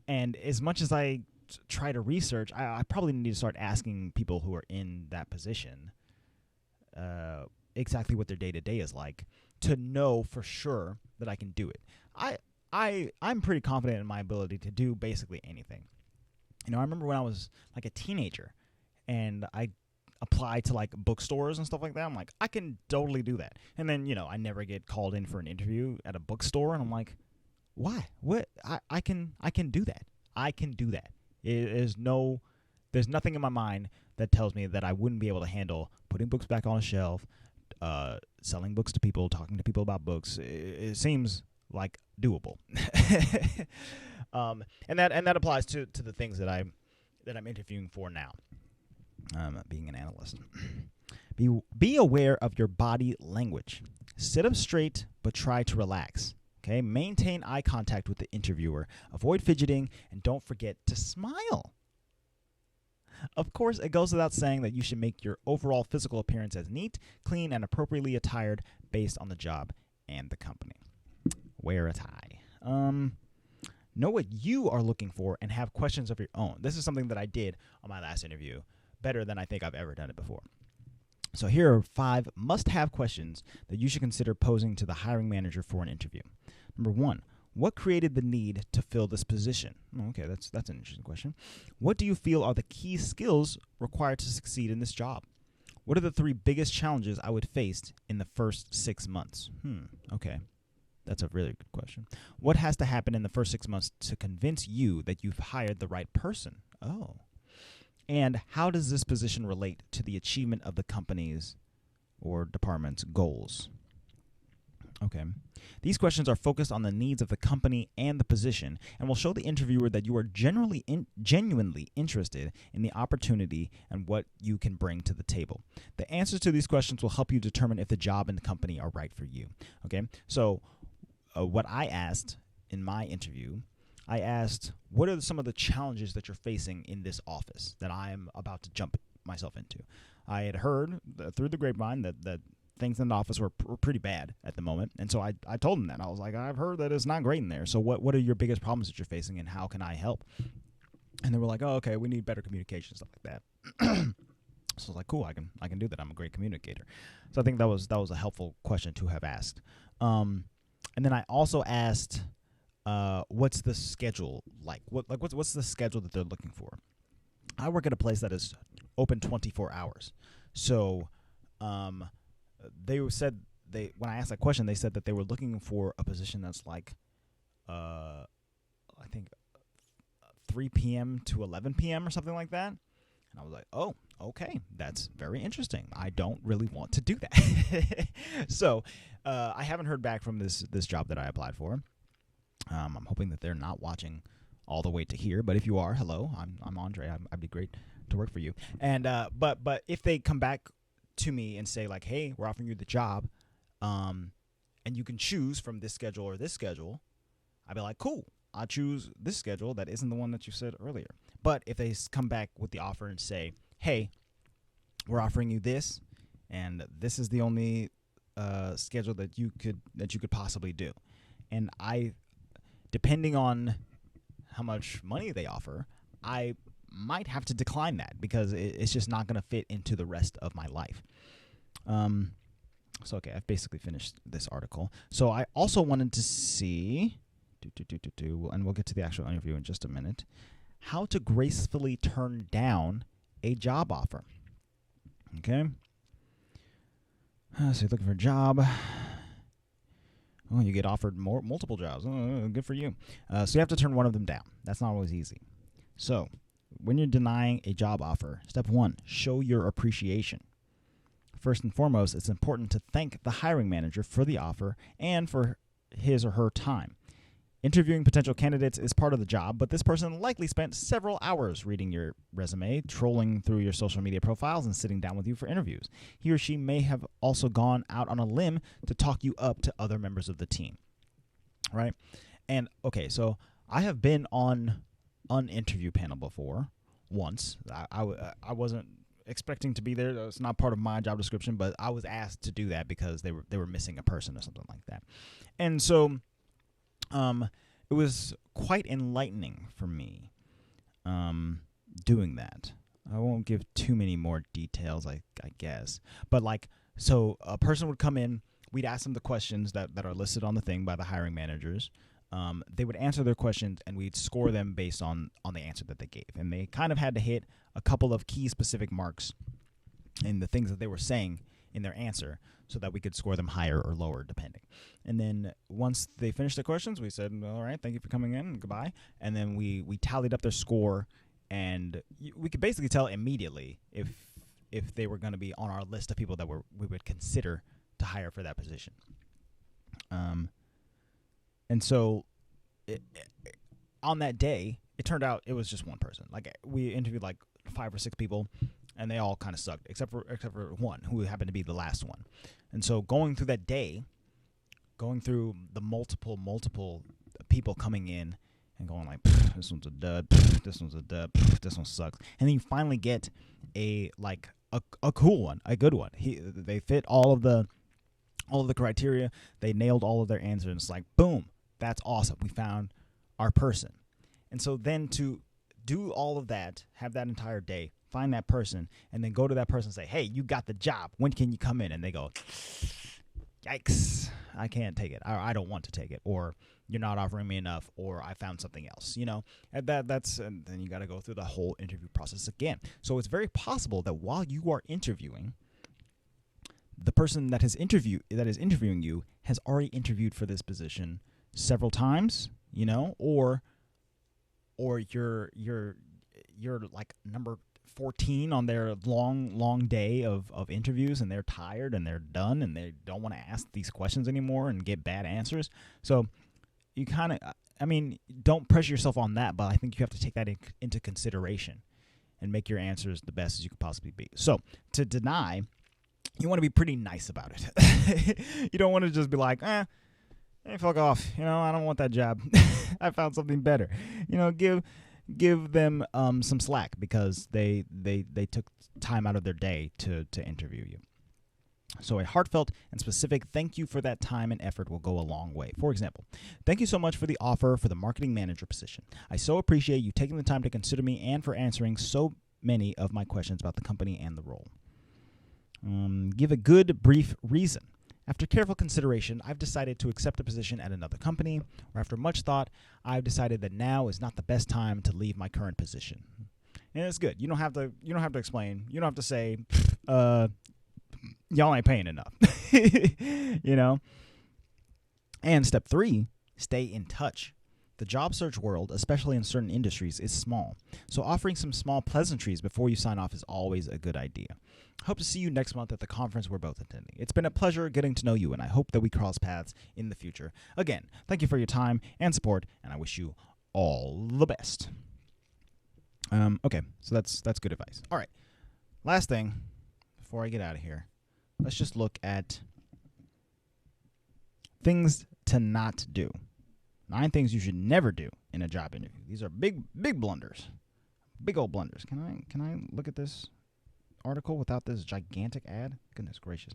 And as much as I try to research, I probably need to start asking people who are in that position exactly what their day-to-day is like to know for sure that I can do it. I'm pretty confident in my ability to do basically anything. I remember when I was like a teenager and I applied to like bookstores and stuff like that. I'm like, I can totally do that. And then, I never get called in for an interview at a bookstore, and I'm like, why? What? I can do that. I can do that. There's nothing in my mind that tells me that I wouldn't be able to handle putting books back on a shelf, selling books to people, talking to people about books. It seems like doable. And that applies to the things that I'm interviewing for now. Being an analyst. Be aware of your body language. Sit up straight, but try to relax. Okay, maintain eye contact with the interviewer. Avoid fidgeting, and don't forget to smile. Of course, it goes without saying that you should make your overall physical appearance as neat, clean, and appropriately attired based on the job and the company. Wear a tie. Know what you are looking for and have questions of your own. This is something that I did on my last interview, better than I think I've ever done it before. So here are 5 must-have questions that you should consider posing to the hiring manager for an interview. Number 1, what created the need to fill this position? Okay, that's an interesting question. What do you feel are the key skills required to succeed in this job? What are the 3 biggest challenges I would face in the first 6 months? Okay, that's a really good question. What has to happen in the first 6 months to convince you that you've hired the right person? Oh. And how does this position relate to the achievement of the company's or department's goals? Okay. These questions are focused on the needs of the company and the position and will show the interviewer that you are genuinely interested in the opportunity and what you can bring to the table. The answers to these questions will help you determine if the job and the company are right for you. Okay. So what I asked in my interview, I asked, what are some of the challenges that you're facing in this office that I am about to jump myself into? I had heard through the grapevine that things in the office were pretty bad at the moment, and so I told them that. I was like, I've heard that it's not great in there, so what are your biggest problems that you're facing, and how can I help? And they were like, oh, okay, we need better communication, stuff like that. So I was like, cool, I can do that. I'm a great communicator. So I think that was a helpful question to have asked. And then I also asked, what's the schedule like? What's the schedule that they're looking for? I work at a place that is open 24 hours. So they said when I asked that question, they said that they were looking for a position that's like I think 3 p.m. to 11 p.m. or something like that. And I was like, oh, okay, that's very interesting. I don't really want to do that. So I haven't heard back from this job that I applied for. I'm hoping that they're not watching all the way to here, but if you are, hello, I'm Andre. I'd be great to work for you. And but if they come back to me and say like, hey, we're offering you the job, and and you can choose from this schedule or this schedule, I'd be like, cool, I'll choose this schedule that isn't the one that you said earlier. But if they come back with the offer and say, hey, we're offering you this, and this is the only schedule that you could possibly do, and depending on how much money they offer, I might have to decline that because it's just not going to fit into the rest of my life. So, okay, I've basically finished this article. So I also wanted to see, and we'll get to the actual interview in just a minute, how to gracefully turn down a job offer. Okay? So you're looking for a job. Oh, you get offered multiple jobs. Oh, good for you. So you have to turn one of them down. That's not always easy. So when you're denying a job offer, step 1, show your appreciation. First and foremost, it's important to thank the hiring manager for the offer and for his or her time. Interviewing potential candidates is part of the job, but this person likely spent several hours reading your resume, trolling through your social media profiles, and sitting down with you for interviews. He or she may have also gone out on a limb to talk you up to other members of the team, right? And, okay, so I have been on an interview panel before, once. I wasn't expecting to be there. It's not part of my job description, but I was asked to do that because they were missing a person or something like that. And so it was quite enlightening for me doing that. I won't give too many more details, I guess. But, so a person would come in, we'd ask them the questions that are listed on the thing by the hiring managers. They would answer their questions, and we'd score them based on the answer that they gave. And they kind of had to hit a couple of key specific marks in the things that they were saying in their answer so that we could score them higher or lower, depending. And then once they finished the questions, we said, all right, thank you for coming in, goodbye. And then we tallied up their score, and we could basically tell immediately if they were going to be on our list of people that we would consider to hire for that position. And so on that day, it turned out it was just one person. We interviewed 5 or 6 people, and they all kind of sucked, except for one who happened to be the last one. And so going through that day, going through the multiple people coming in and going this one's a dud, this one's a dud, this one sucks, and then you finally get a cool one, a good one. They fit all of the criteria. They nailed all of their answers. And it's boom, that's awesome. We found our person. And so then to do all of that, have that entire day, find that person, and then go to that person and say, hey, you got the job. When can you come in? And they go, yikes, I can't take it. I don't want to take it. Or you're not offering me enough, or I found something else, And then you got to go through the whole interview process again. So it's very possible that while you are interviewing, the person that is interviewing you has already interviewed for this position several times, or you're number 14 on their long day of interviews, and they're tired and they're done and they don't want to ask these questions anymore and get bad answers. So you kind of, don't pressure yourself on that, but I think you have to take that into consideration and make your answers the best as you could possibly be. So to deny, you want to be pretty nice about it. You don't want to just be like, hey, fuck off. I don't want that job. I found something better. Give them some slack because they took time out of their day to interview you. So a heartfelt and specific thank you for that time and effort will go a long way. For example, thank you so much for the offer for the marketing manager position. I so appreciate you taking the time to consider me and for answering so many of my questions about the company and the role. Give a good, brief reason. After careful consideration, I've decided to accept a position at another company, or after much thought, I've decided that now is not the best time to leave my current position. And it's good. You don't have to explain. You don't have to say, y'all ain't paying enough. And step 3, stay in touch. The job search world, especially in certain industries, is small. So offering some small pleasantries before you sign off is always a good idea. I hope to see you next month at the conference we're both attending. It's been a pleasure getting to know you, and I hope that we cross paths in the future. Again, thank you for your time and support, and I wish you all the best. Okay, so that's good advice. All right, last thing before I get out of here, let's just look at Things to not do. 9 things you should never do in a job interview. These are big blunders. Big old blunders. Can I look at this article without this gigantic ad? Goodness gracious.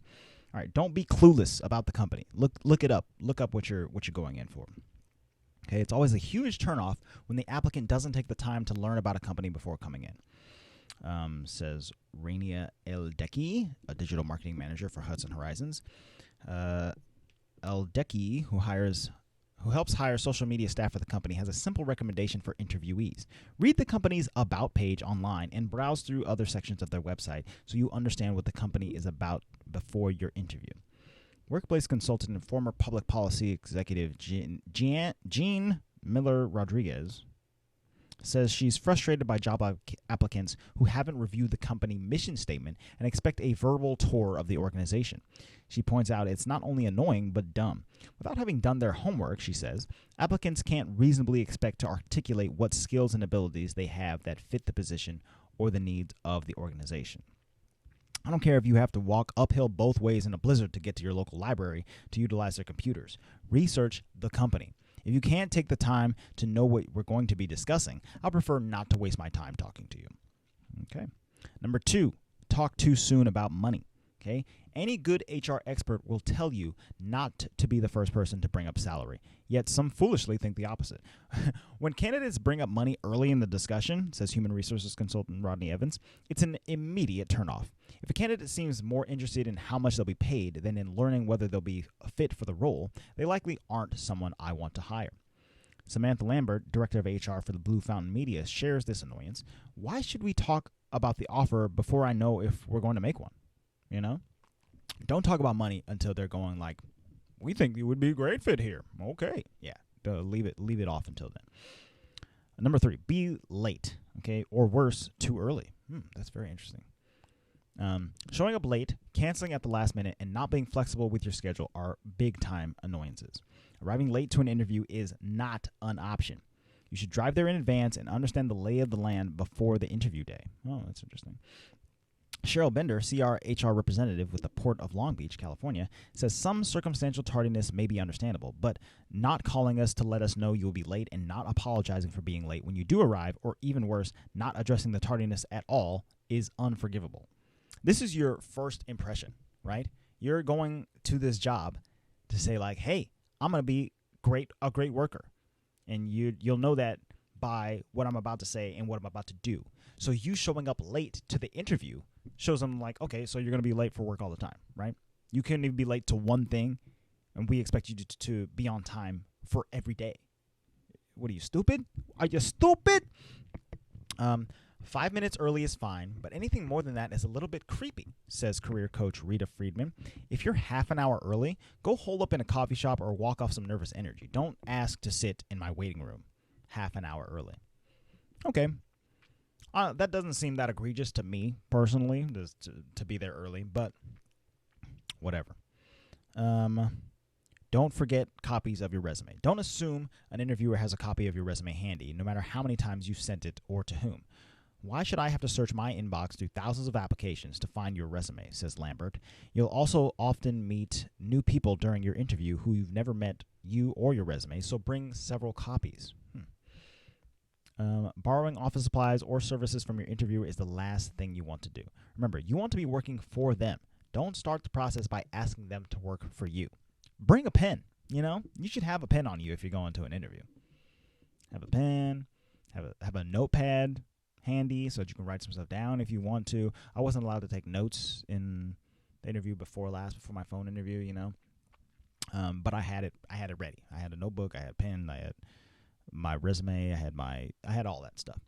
All right, don't be clueless about the company. Look it up. Look up what you're going in for. Okay, it's always a huge turnoff when the applicant doesn't take the time to learn about a company before coming in. Says Rania Eldeki, a digital marketing manager for Hudson Horizons. Eldeki, who helps hire social media staff for the company, has a simple recommendation for interviewees. Read the company's About page online and browse through other sections of their website so you understand what the company is about before your interview. Workplace consultant and former public policy executive Jean Miller Rodriguez says she's frustrated by job applicants who haven't reviewed the company mission statement and expect a verbal tour of the organization. She points out it's not only annoying, but dumb. Without having done their homework, she says, applicants can't reasonably expect to articulate what skills and abilities they have that fit the position or the needs of the organization. I don't care if you have to walk uphill both ways in a blizzard to get to your local library to utilize their computers. Research the company. If you can't take the time to know what we're going to be discussing, I'll prefer not to waste my time talking to you. Okay. Number 2, talk too soon about money. Okay. Any good HR expert will tell you not to be the first person to bring up salary, yet some foolishly think the opposite. When candidates bring up money early in the discussion, says human resources consultant Rodney Evans, it's an immediate turnoff. If a candidate seems more interested in how much they'll be paid than in learning whether they'll be a fit for the role, they likely aren't someone I want to hire. Samantha Lambert, director of HR for the Blue Fountain Media, shares this annoyance. Why should we talk about the offer before I know if we're going to make one? You know? Don't talk about money until they're going like, we think you would be a great fit here. Okay. Yeah. Leave it off until then. Number 3, be late. Okay. Or worse, too early. That's very interesting. Showing up late, canceling at the last minute, and not being flexible with your schedule are big-time annoyances. Arriving late to an interview is not an option. You should drive there in advance and understand the lay of the land before the interview day. Oh, that's interesting. Cheryl Bender, CR HR representative with the Port of Long Beach, California, says some circumstantial tardiness may be understandable, but not calling us to let us know you will be late and not apologizing for being late when you do arrive, or even worse, not addressing the tardiness at all, is unforgivable. This is your first impression, right? You're going to this job to say like, hey, I'm going to be a great worker. And you'll know that by what I'm about to say and what I'm about to do. So you showing up late to the interview shows them like, okay, so you're going to be late for work all the time, right? You can't even be late to one thing, and we expect you to be on time for every day. What are you, stupid? Are you stupid? 5 minutes early is fine, but anything more than that is a little bit creepy, says career coach Rita Friedman. If you're half an hour early, go hole up in a coffee shop or walk off some nervous energy. Don't ask to sit in my waiting room half an hour early. Okay. That doesn't seem that egregious to me, personally, to be there early, but whatever. Don't forget copies of your resume. Don't assume an interviewer has a copy of your resume handy, no matter how many times you've sent it or to whom. Why should I have to search my inbox through thousands of applications to find your resume, says Lambert. You'll also often meet new people during your interview who you've never met you or your resume, so bring several copies. Borrowing office supplies or services from your interviewer is the last thing you want to do. Remember, you want to be working for them. Don't start the process by asking them to work for you. Bring a pen. You know, you should have a pen on you if you're going to an interview. Have a pen. Have a notepad handy so that you can write some stuff down if you want to. I wasn't allowed to take notes in the interview before my phone interview. You know, but I had it ready. I had a notebook. I had a pen. I had my resume. I had all that stuff.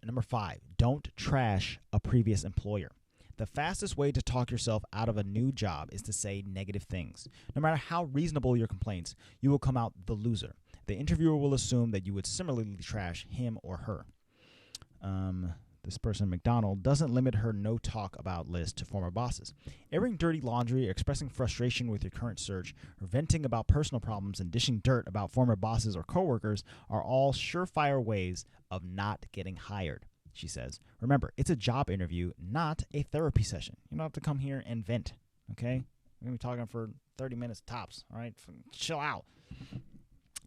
Number 5, don't trash a previous employer. The fastest way to talk yourself out of a new job is to say negative things. No matter how reasonable your complaints, you will come out the loser. The interviewer will assume that you would similarly trash him or her. This person, McDonald, doesn't limit her no talk about list to former bosses. Airing dirty laundry, expressing frustration with your current search, or venting about personal problems and dishing dirt about former bosses or coworkers are all surefire ways of not getting hired, she says. Remember, it's a job interview, not a therapy session. You don't have to come here and vent, okay? We're going to be talking for 30 minutes tops. All right, chill out.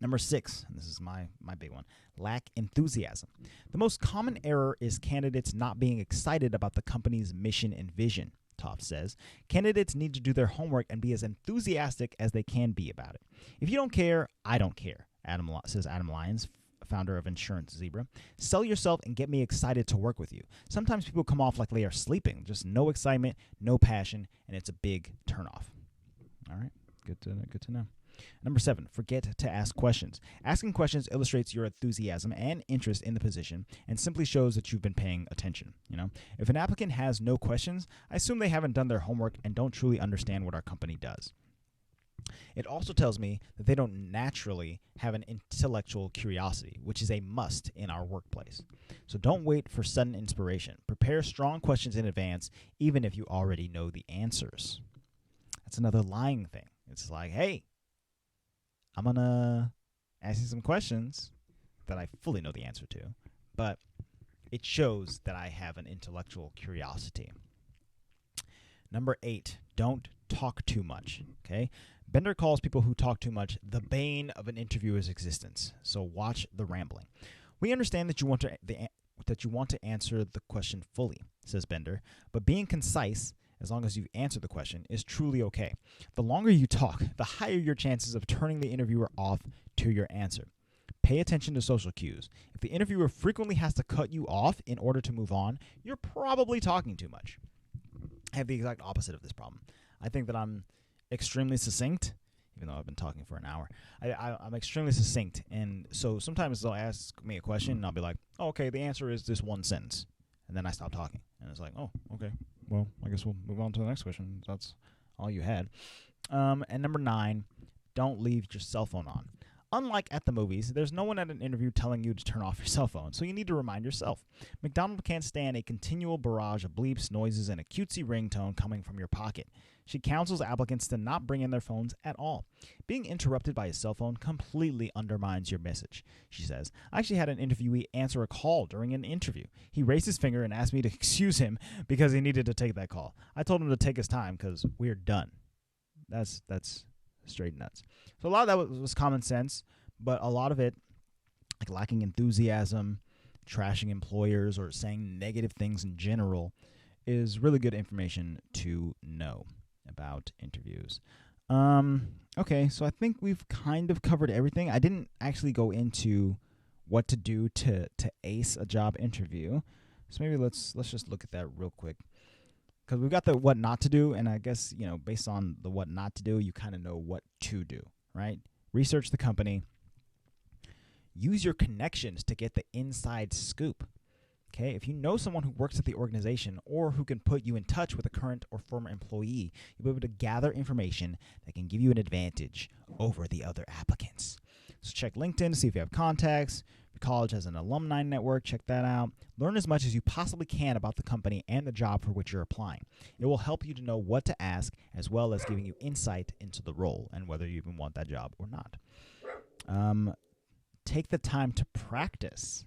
Number 6, and this is my big one, lack enthusiasm. The most common error is candidates not being excited about the company's mission and vision, Toff says. Candidates need to do their homework and be as enthusiastic as they can be about it. If you don't care, I don't care, says Adam Lyons, founder of Insurance Zebra. Sell yourself and get me excited to work with you. Sometimes people come off like they are sleeping, just no excitement, no passion, and it's a big turnoff. All right, good to know. Number 7, forget to ask questions. Asking questions illustrates your enthusiasm and interest in the position and simply shows that you've been paying attention. If an applicant has no questions, I assume they haven't done their homework and don't truly understand what our company does. It also tells me that they don't naturally have an intellectual curiosity, which is a must in our workplace. So don't wait for sudden inspiration. Prepare strong questions in advance, even if you already know the answers. That's another lying thing. It's like, hey, I'm going to ask you some questions that I fully know the answer to, but it shows that I have an intellectual curiosity. Number 8, don't talk too much, okay? Bender calls people who talk too much the bane of an interviewer's existence, so watch the rambling. We understand that you want to answer the question fully, says Bender, but being concise, as long as you answer the question, is truly okay. The longer you talk, the higher your chances of turning the interviewer off to your answer. Pay attention to social cues. If the interviewer frequently has to cut you off in order to move on, you're probably talking too much. I have the exact opposite of this problem. I think that I'm extremely succinct, even though I've been talking for an hour. I'm extremely succinct, and so sometimes they'll ask me a question, and I'll be like, oh, okay, the answer is this one sentence, and then I stop talking, and it's like, oh, okay, well, I guess we'll move on to the next question. That's all you had. And number 9, don't leave your cell phone on. Unlike at the movies, there's no one at an interview telling you to turn off your cell phone, so you need to remind yourself. McDonald can't stand a continual barrage of bleeps, noises, and a cutesy ringtone coming from your pocket. She counsels applicants to not bring in their phones at all. Being interrupted by a cell phone completely undermines your message, she says. I actually had an interviewee answer a call during an interview. He raised his finger and asked me to excuse him because he needed to take that call. I told him to take his time because we're done. That's straight nuts. So a lot of that was common sense, but a lot of it, like lacking enthusiasm, trashing employers, or saying negative things in general, is really good information to know about interviews. Okay, so I think we've kind of covered everything. I didn't actually go into what to do to ace a job interview, so maybe let's just look at that real quick. Because we've got the what not to do, and I guess, based on the what not to do, you kind of know what to do, right? Research the company. Use your connections to get the inside scoop. Okay, if you know someone who works at the organization or who can put you in touch with a current or former employee, you'll be able to gather information that can give you an advantage over the other applicants. So check LinkedIn to see if you have contacts. If your college has an alumni network, check that out. Learn as much as you possibly can about the company and the job for which you're applying. It will help you to know what to ask, as well as giving you insight into the role and whether you even want that job or not. Take the time to practice.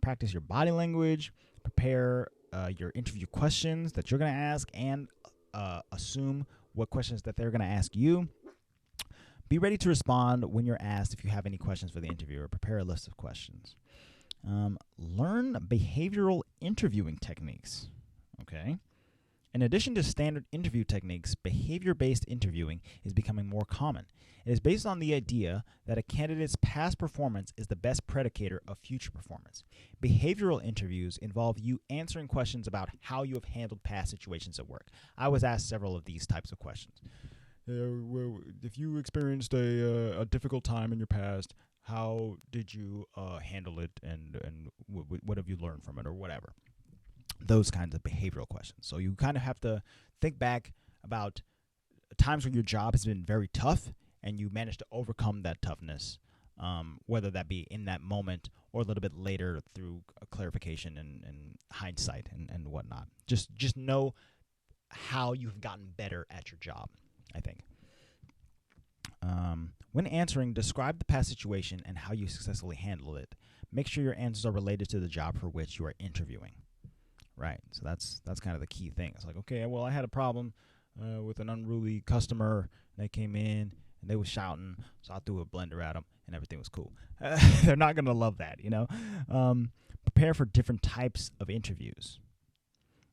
Practice your body language, prepare your interview questions that you're going to ask, and assume what questions that they're going to ask you. Be ready to respond when you're asked if you have any questions for the interviewer. Prepare a list of questions. Learn behavioral interviewing techniques. Okay. In addition to standard interview techniques, behavior-based interviewing is becoming more common. It is based on the idea that a candidate's past performance is the best predicator of future performance. Behavioral interviews involve you answering questions about how you have handled past situations at work. I was asked several of these types of questions. If you experienced a difficult time in your past, how did you handle it, and what have you learned from it, or whatever? Those kinds of behavioral questions. So you kind of have to think back about times when your job has been very tough and you managed to overcome that toughness, whether that be in that moment or a little bit later through a clarification and hindsight and whatnot. Just know how you've gotten better at your job, I think. When answering, describe the past situation and how you successfully handled it. Make sure your answers are related to the job for which you are interviewing. Right, so that's kind of the key thing. It's like, okay, well, I had a problem. with an unruly customer. They came in and they was shouting, so I threw a blender at them, and everything was cool. They're not gonna love that, you know. Prepare for different types of interviews.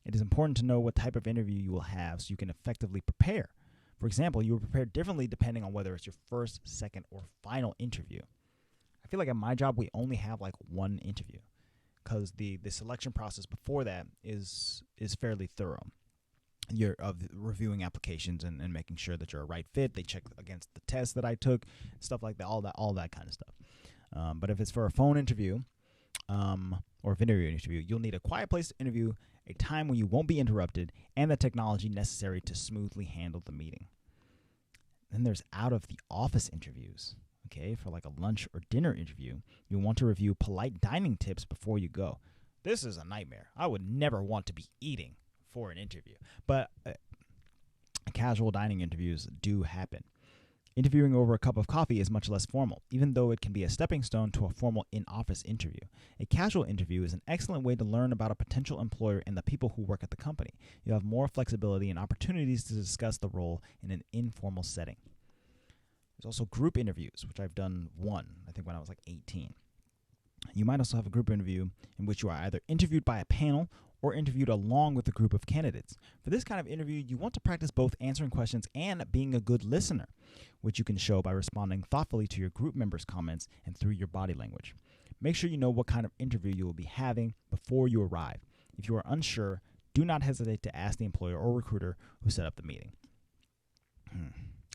It is important to know what type of interview you will have so you can effectively prepare. For example, you will prepare differently depending on whether it's your first, second, or final interview. I feel like at my job, we only have like one interview because the selection process before that is fairly thorough. You're reviewing applications and making sure that you're a right fit. They check against the test that I took, stuff like that, all that kind of stuff. But if it's for a phone interview or a video interview, you'll need a quiet place to interview, a time when you won't be interrupted, and the technology necessary to smoothly handle the meeting. Then there's out of the office interviews. Okay, for like a lunch or dinner interview, you'll want to review polite dining tips before you go. This is a nightmare. I would never want to be eating for an interview, but casual dining interviews do happen. Interviewing over a cup of coffee is much less formal, even though it can be a stepping stone to a formal in-office interview. A casual interview is an excellent way to learn about a potential employer and the people who work at the company. You have more flexibility and opportunities to discuss the role in an informal setting. There's also group interviews, which I've done one, I think when I was like 18. You might also have a group interview in which you are either interviewed by a panel or interviewed along with a group of candidates. For this kind of interview, you want to practice both answering questions and being a good listener, which you can show by responding thoughtfully to your group members' comments and through your body language. Make sure you know what kind of interview you will be having before you arrive. If you are unsure, do not hesitate to ask the employer or recruiter who set up the meeting.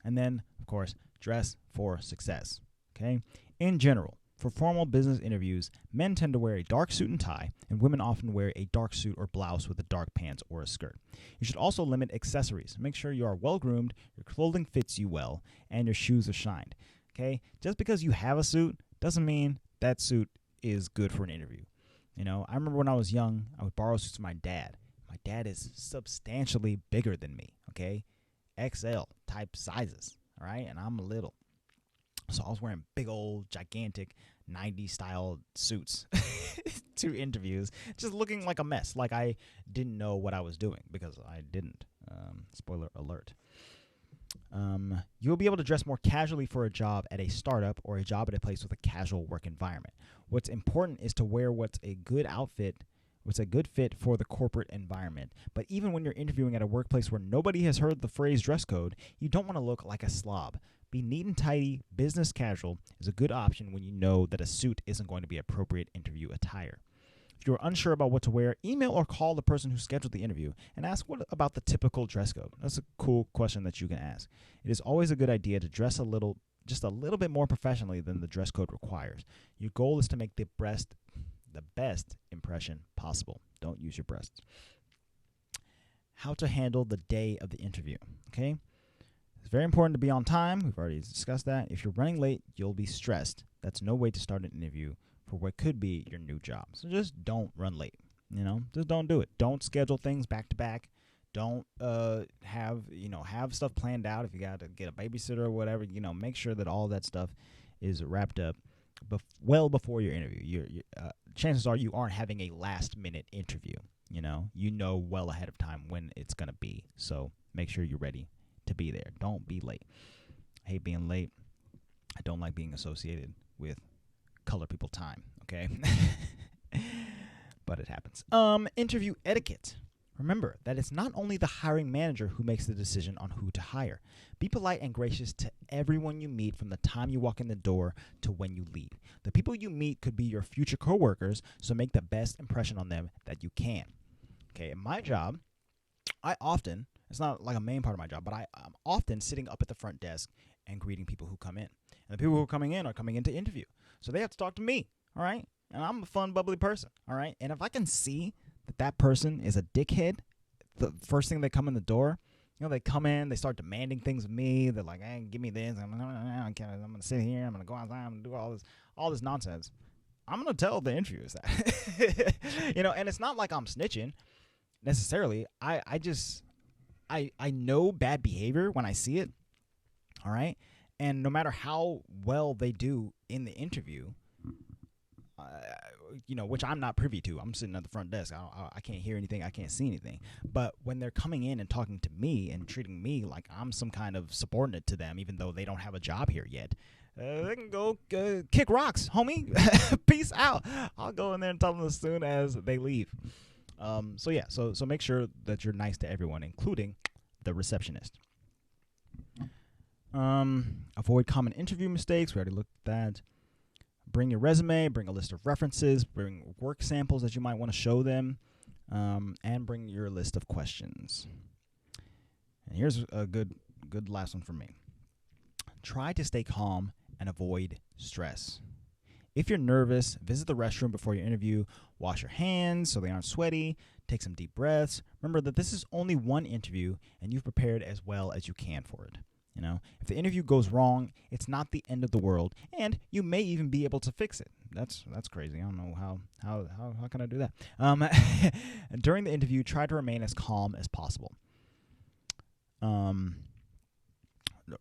And then, of course, dress for success. Okay? In general, for formal business interviews, men tend to wear a dark suit and tie, and women often wear a dark suit or blouse with a dark pants or a skirt. You should also limit accessories. Make sure you are well-groomed, your clothing fits you well, and your shoes are shined. Okay? Just because you have a suit doesn't mean that suit is good for an interview. You know, I remember when I was young, I would borrow suits from my dad. My dad is substantially bigger than me, okay? XL type sizes, all right? And I'm little. So I was wearing big old, gigantic 90s style suits to interviews, just looking like a mess, like I didn't know what I was doing, because I didn't. Spoiler alert. You'll be able to dress more casually for a job at a startup or a job at a place with a casual work environment. What's important is to wear what's a good fit for the corporate environment. But even when you're interviewing at a workplace where nobody has heard the phrase dress code, you don't want to look like a slob. Be neat and tidy, business casual is a good option when you know that a suit isn't going to be appropriate interview attire. If you're unsure about what to wear, email or call the person who scheduled the interview and ask what about the typical dress code. That's a cool question that you can ask. It is always a good idea to dress just a little bit more professionally than the dress code requires. Your goal is to make the best impression possible. Don't use your breasts. How to handle the day of the interview, okay? It's very important to be on time. We've already discussed that. If you're running late, you'll be stressed. That's no way to start an interview for what could be your new job. So just don't run late, you know? Just don't do it. Don't schedule things back to back. Don't have stuff planned out. If you got to get a babysitter or whatever, make sure that all that stuff is wrapped up well before your interview. Chances are you aren't having a last-minute interview. You know well ahead of time when it's going to be. So make sure you're ready to be there. Don't be late. I hate being late. I don't like being associated with color people time, okay? But it happens. Interview etiquette. Remember that it's not only the hiring manager who makes the decision on who to hire. Be polite and gracious to everyone you meet from the time you walk in the door to when you leave. The people you meet could be your future coworkers, so make the best impression on them that you can. Okay, in my job, it's not like a main part of my job, but I'm often sitting up at the front desk and greeting people who come in. And the people who are coming in to interview. So they have to talk to me, all right? And I'm a fun, bubbly person, all right? And if I can see that person is a dickhead, the first thing they come in the door, they come in, they start demanding things of me. They're like, hey, give me this. I'm going to sit here. I'm going to go outside. I'm going to do all this nonsense. I'm going to tell the interviewers that. And it's not like I'm snitching necessarily. I know bad behavior when I see it, all right? And no matter how well they do in the interview, which I'm not privy to. I'm sitting at the front desk. I can't hear anything. I can't see anything. But when they're coming in and talking to me and treating me like I'm some kind of subordinate to them, even though they don't have a job here yet, they can go kick rocks, homie. Peace out. I'll go in there and tell them as soon as they leave. So make sure that you're nice to everyone, including the receptionist. Avoid common interview mistakes. We already looked at that. Bring your resume, bring a list of references, bring work samples that you might want to show them, and bring your list of questions. And here's a good last one from me. Try to stay calm and avoid stress. If you're nervous, visit the restroom before your interview, wash your hands so they aren't sweaty, take some deep breaths. Remember that this is only one interview and you've prepared as well as you can for it. If the interview goes wrong, it's not the end of the world, and you may even be able to fix it. That's crazy. I don't know how can I do that. During the interview, try to remain as calm as possible.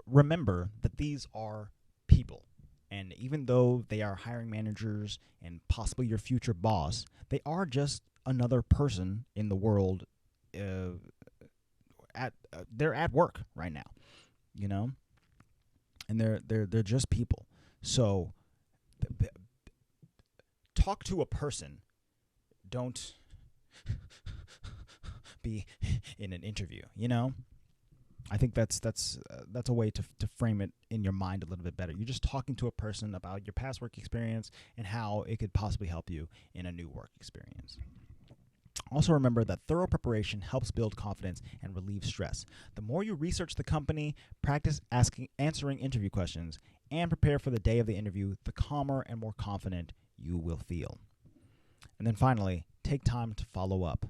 Remember that these are people, and even though they are hiring managers and possibly your future boss, they are just another person in the world. They're at work right now. And they're just people. So talk to a person. Don't be in an interview. I think that's a way to frame it in your mind a little bit better. You're just talking to a person about your past work experience and how it could possibly help you in a new work experience. Also remember that thorough preparation helps build confidence and relieve stress. The more you research the company, practice answering interview questions, and prepare for the day of the interview, the calmer and more confident you will feel. And then finally, take time to follow up.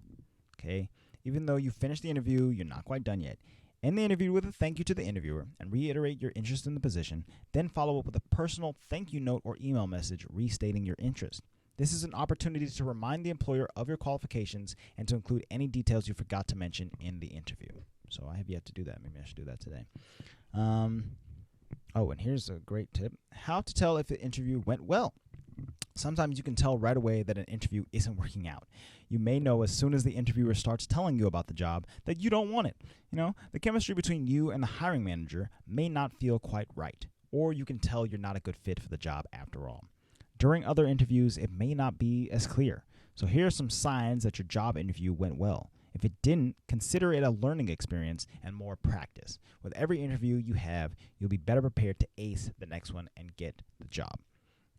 Okay? Even though you finished the interview, you're not quite done yet. End the interview with a thank you to the interviewer and reiterate your interest in the position, then follow up with a personal thank you note or email message restating your interest. This is an opportunity to remind the employer of your qualifications and to include any details you forgot to mention in the interview. So I have yet to do that. Maybe I should do that today. And here's a great tip. How to tell if the interview went well. Sometimes you can tell right away that an interview isn't working out. You may know as soon as the interviewer starts telling you about the job that you don't want it. The chemistry between you and the hiring manager may not feel quite right, or you can tell you're not a good fit for the job after all. During other interviews, it may not be as clear. So here are some signs that your job interview went well. If it didn't, consider it a learning experience and more practice. With every interview you have, you'll be better prepared to ace the next one and get the job.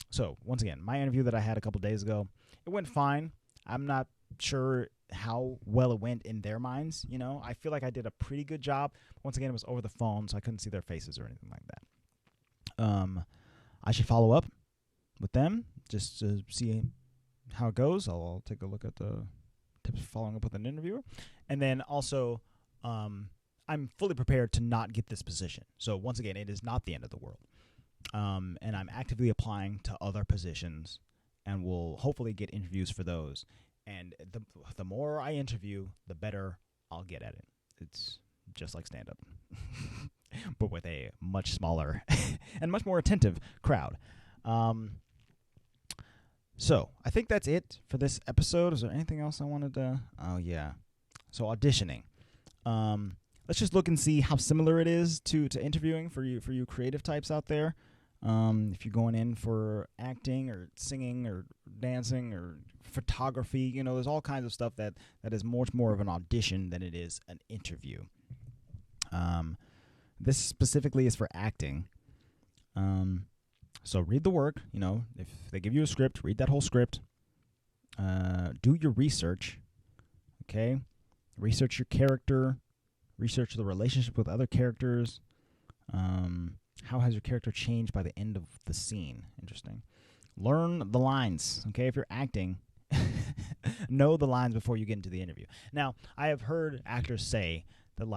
So, once again, my interview that I had a couple days ago, it went fine. I'm not sure how well it went in their minds. I feel like I did a pretty good job. Once again, it was over the phone, so I couldn't see their faces or anything like that. I should follow up with them just to see how it goes. I'll take a look at the tips for following up with an interviewer. And then also, I'm fully prepared to not get this position. So once again, it is not the end of the world. And I'm actively applying to other positions and will hopefully get interviews for those. And the more I interview, the better I'll get at it. It's just like stand-up, but with a much smaller and much more attentive crowd. So I think that's it for this episode. Is there anything else I wanted to? Oh yeah. So auditioning. Let's just look and see how similar it is to interviewing for you creative types out there. If you're going in for acting or singing or dancing or photography, there's all kinds of stuff that is much more of an audition than it is an interview. This specifically is for acting. So read the work, if they give you a script, read that whole script. Do your research, okay? Research your character. Research the relationship with other characters. How has your character changed by the end of the scene? Interesting. Learn the lines, okay? If you're acting, know the lines before you get into the interview. Now, I have heard actors say that,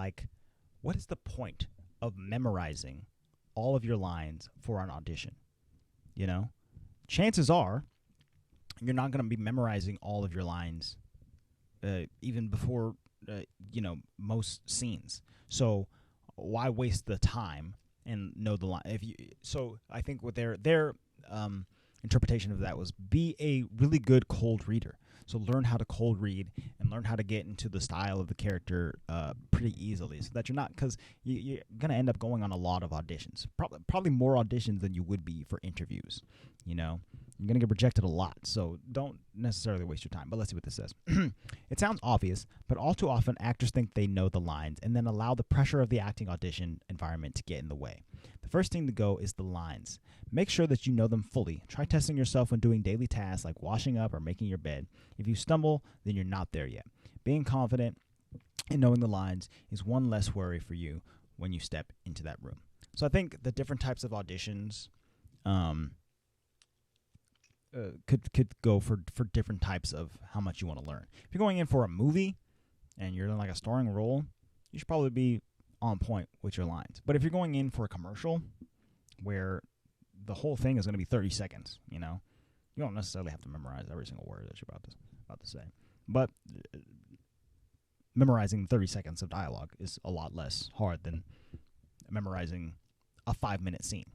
what is the point of memorizing all of your lines for an audition? Chances are you're not going to be memorizing all of your lines even before, most scenes. So why waste the time and know the line? So I think what their interpretation of that was be a really good cold reader. So learn how to cold read and learn how to get into the style of the character pretty easily, so that you're not, because you're going to end up going on a lot of auditions, probably more auditions than you would be for interviews. You're going to get rejected a lot, so don't necessarily waste your time. But let's see what this says. It sounds obvious, but all too often actors think they know the lines and then allow the pressure of the acting audition environment to get in the way. The first thing to go is the lines. Make sure that you know them fully. Try testing yourself when doing daily tasks like washing up or making your bed. If you stumble, then you're not there yet. Being confident in knowing the lines is one less worry for you when you step into that room. So I think the different types of auditions could go for different types of how much you want to learn. If you're going in for a movie and you're in like a starring role, you should probably be on point with your lines. But if you're going in for a commercial where the whole thing is going to be 30 seconds, you don't necessarily have to memorize every single word that you're about to say. But memorizing 30 seconds of dialogue is a lot less hard than memorizing a 5-minute scene,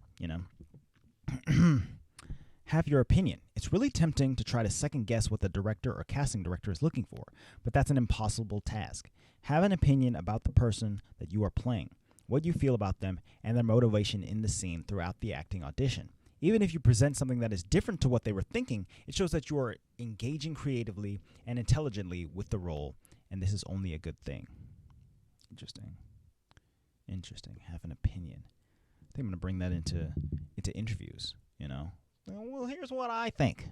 Have your opinion. It's really tempting to try to second guess what the director or casting director is looking for, but that's an impossible task. Have an opinion about the person that you are playing, what you feel about them, and their motivation in the scene throughout the acting audition. Even if you present something that is different to what they were thinking, it shows that you are engaging creatively and intelligently with the role, and this is only a good thing. Interesting. Have an opinion. I think I'm going to bring that into interviews, Well, here's what I think.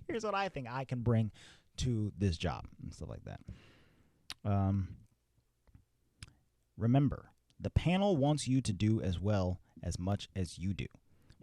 Here's what I think I can bring to this job and stuff like that. Remember, the panel wants you to do as well as much as you do.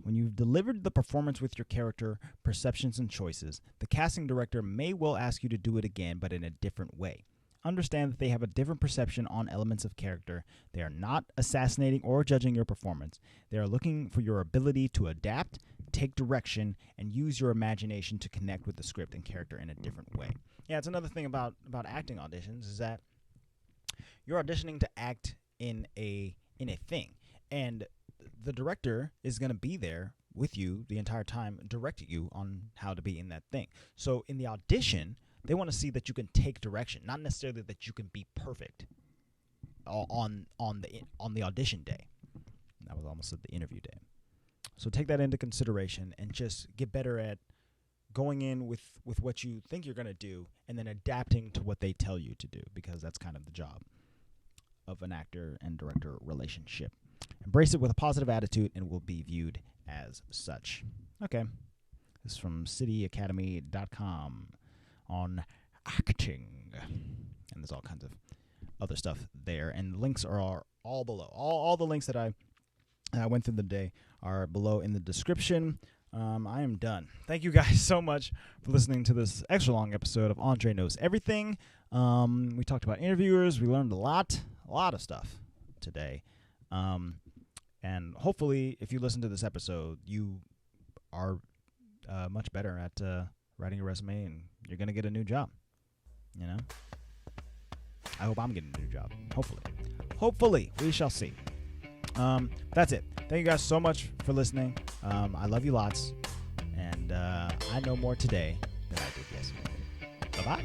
When you've delivered the performance with your character, perceptions, and choices, the casting director may well ask you to do it again, but in a different way. Understand that they have a different perception on elements of character. They are not assassinating or judging your performance. They are looking for your ability to adapt, take direction, and use your imagination to connect with the script and character in a different way. Yeah, it's another thing about acting auditions is that you're auditioning to act in a thing, and the director is going to be there with you the entire time, directing you on how to be in that thing. So in the audition, they want to see that you can take direction, not necessarily that you can be perfect on the audition day. That was almost at the interview day. So take that into consideration and just get better at going in with what you think you're going to do and then adapting to what they tell you to do, because that's kind of the job of an actor and director relationship. Embrace it with a positive attitude and will be viewed as such. Okay. This is from cityacademy.com on acting. And there's all kinds of other stuff there. And the links are all below. All the links that I went through the day are below in the description. I am done. Thank you guys so much for listening to this extra long episode of Andre Knows Everything. We talked about interviewers. We learned a lot of stuff today. And hopefully, if you listen to this episode, you are much better at writing a resume, and you're going to get a new job. I hope I'm getting a new job. Hopefully. We shall see. That's it. Thank you guys so much for listening. I love you lots. And I know more today than I did yesterday. Bye-bye.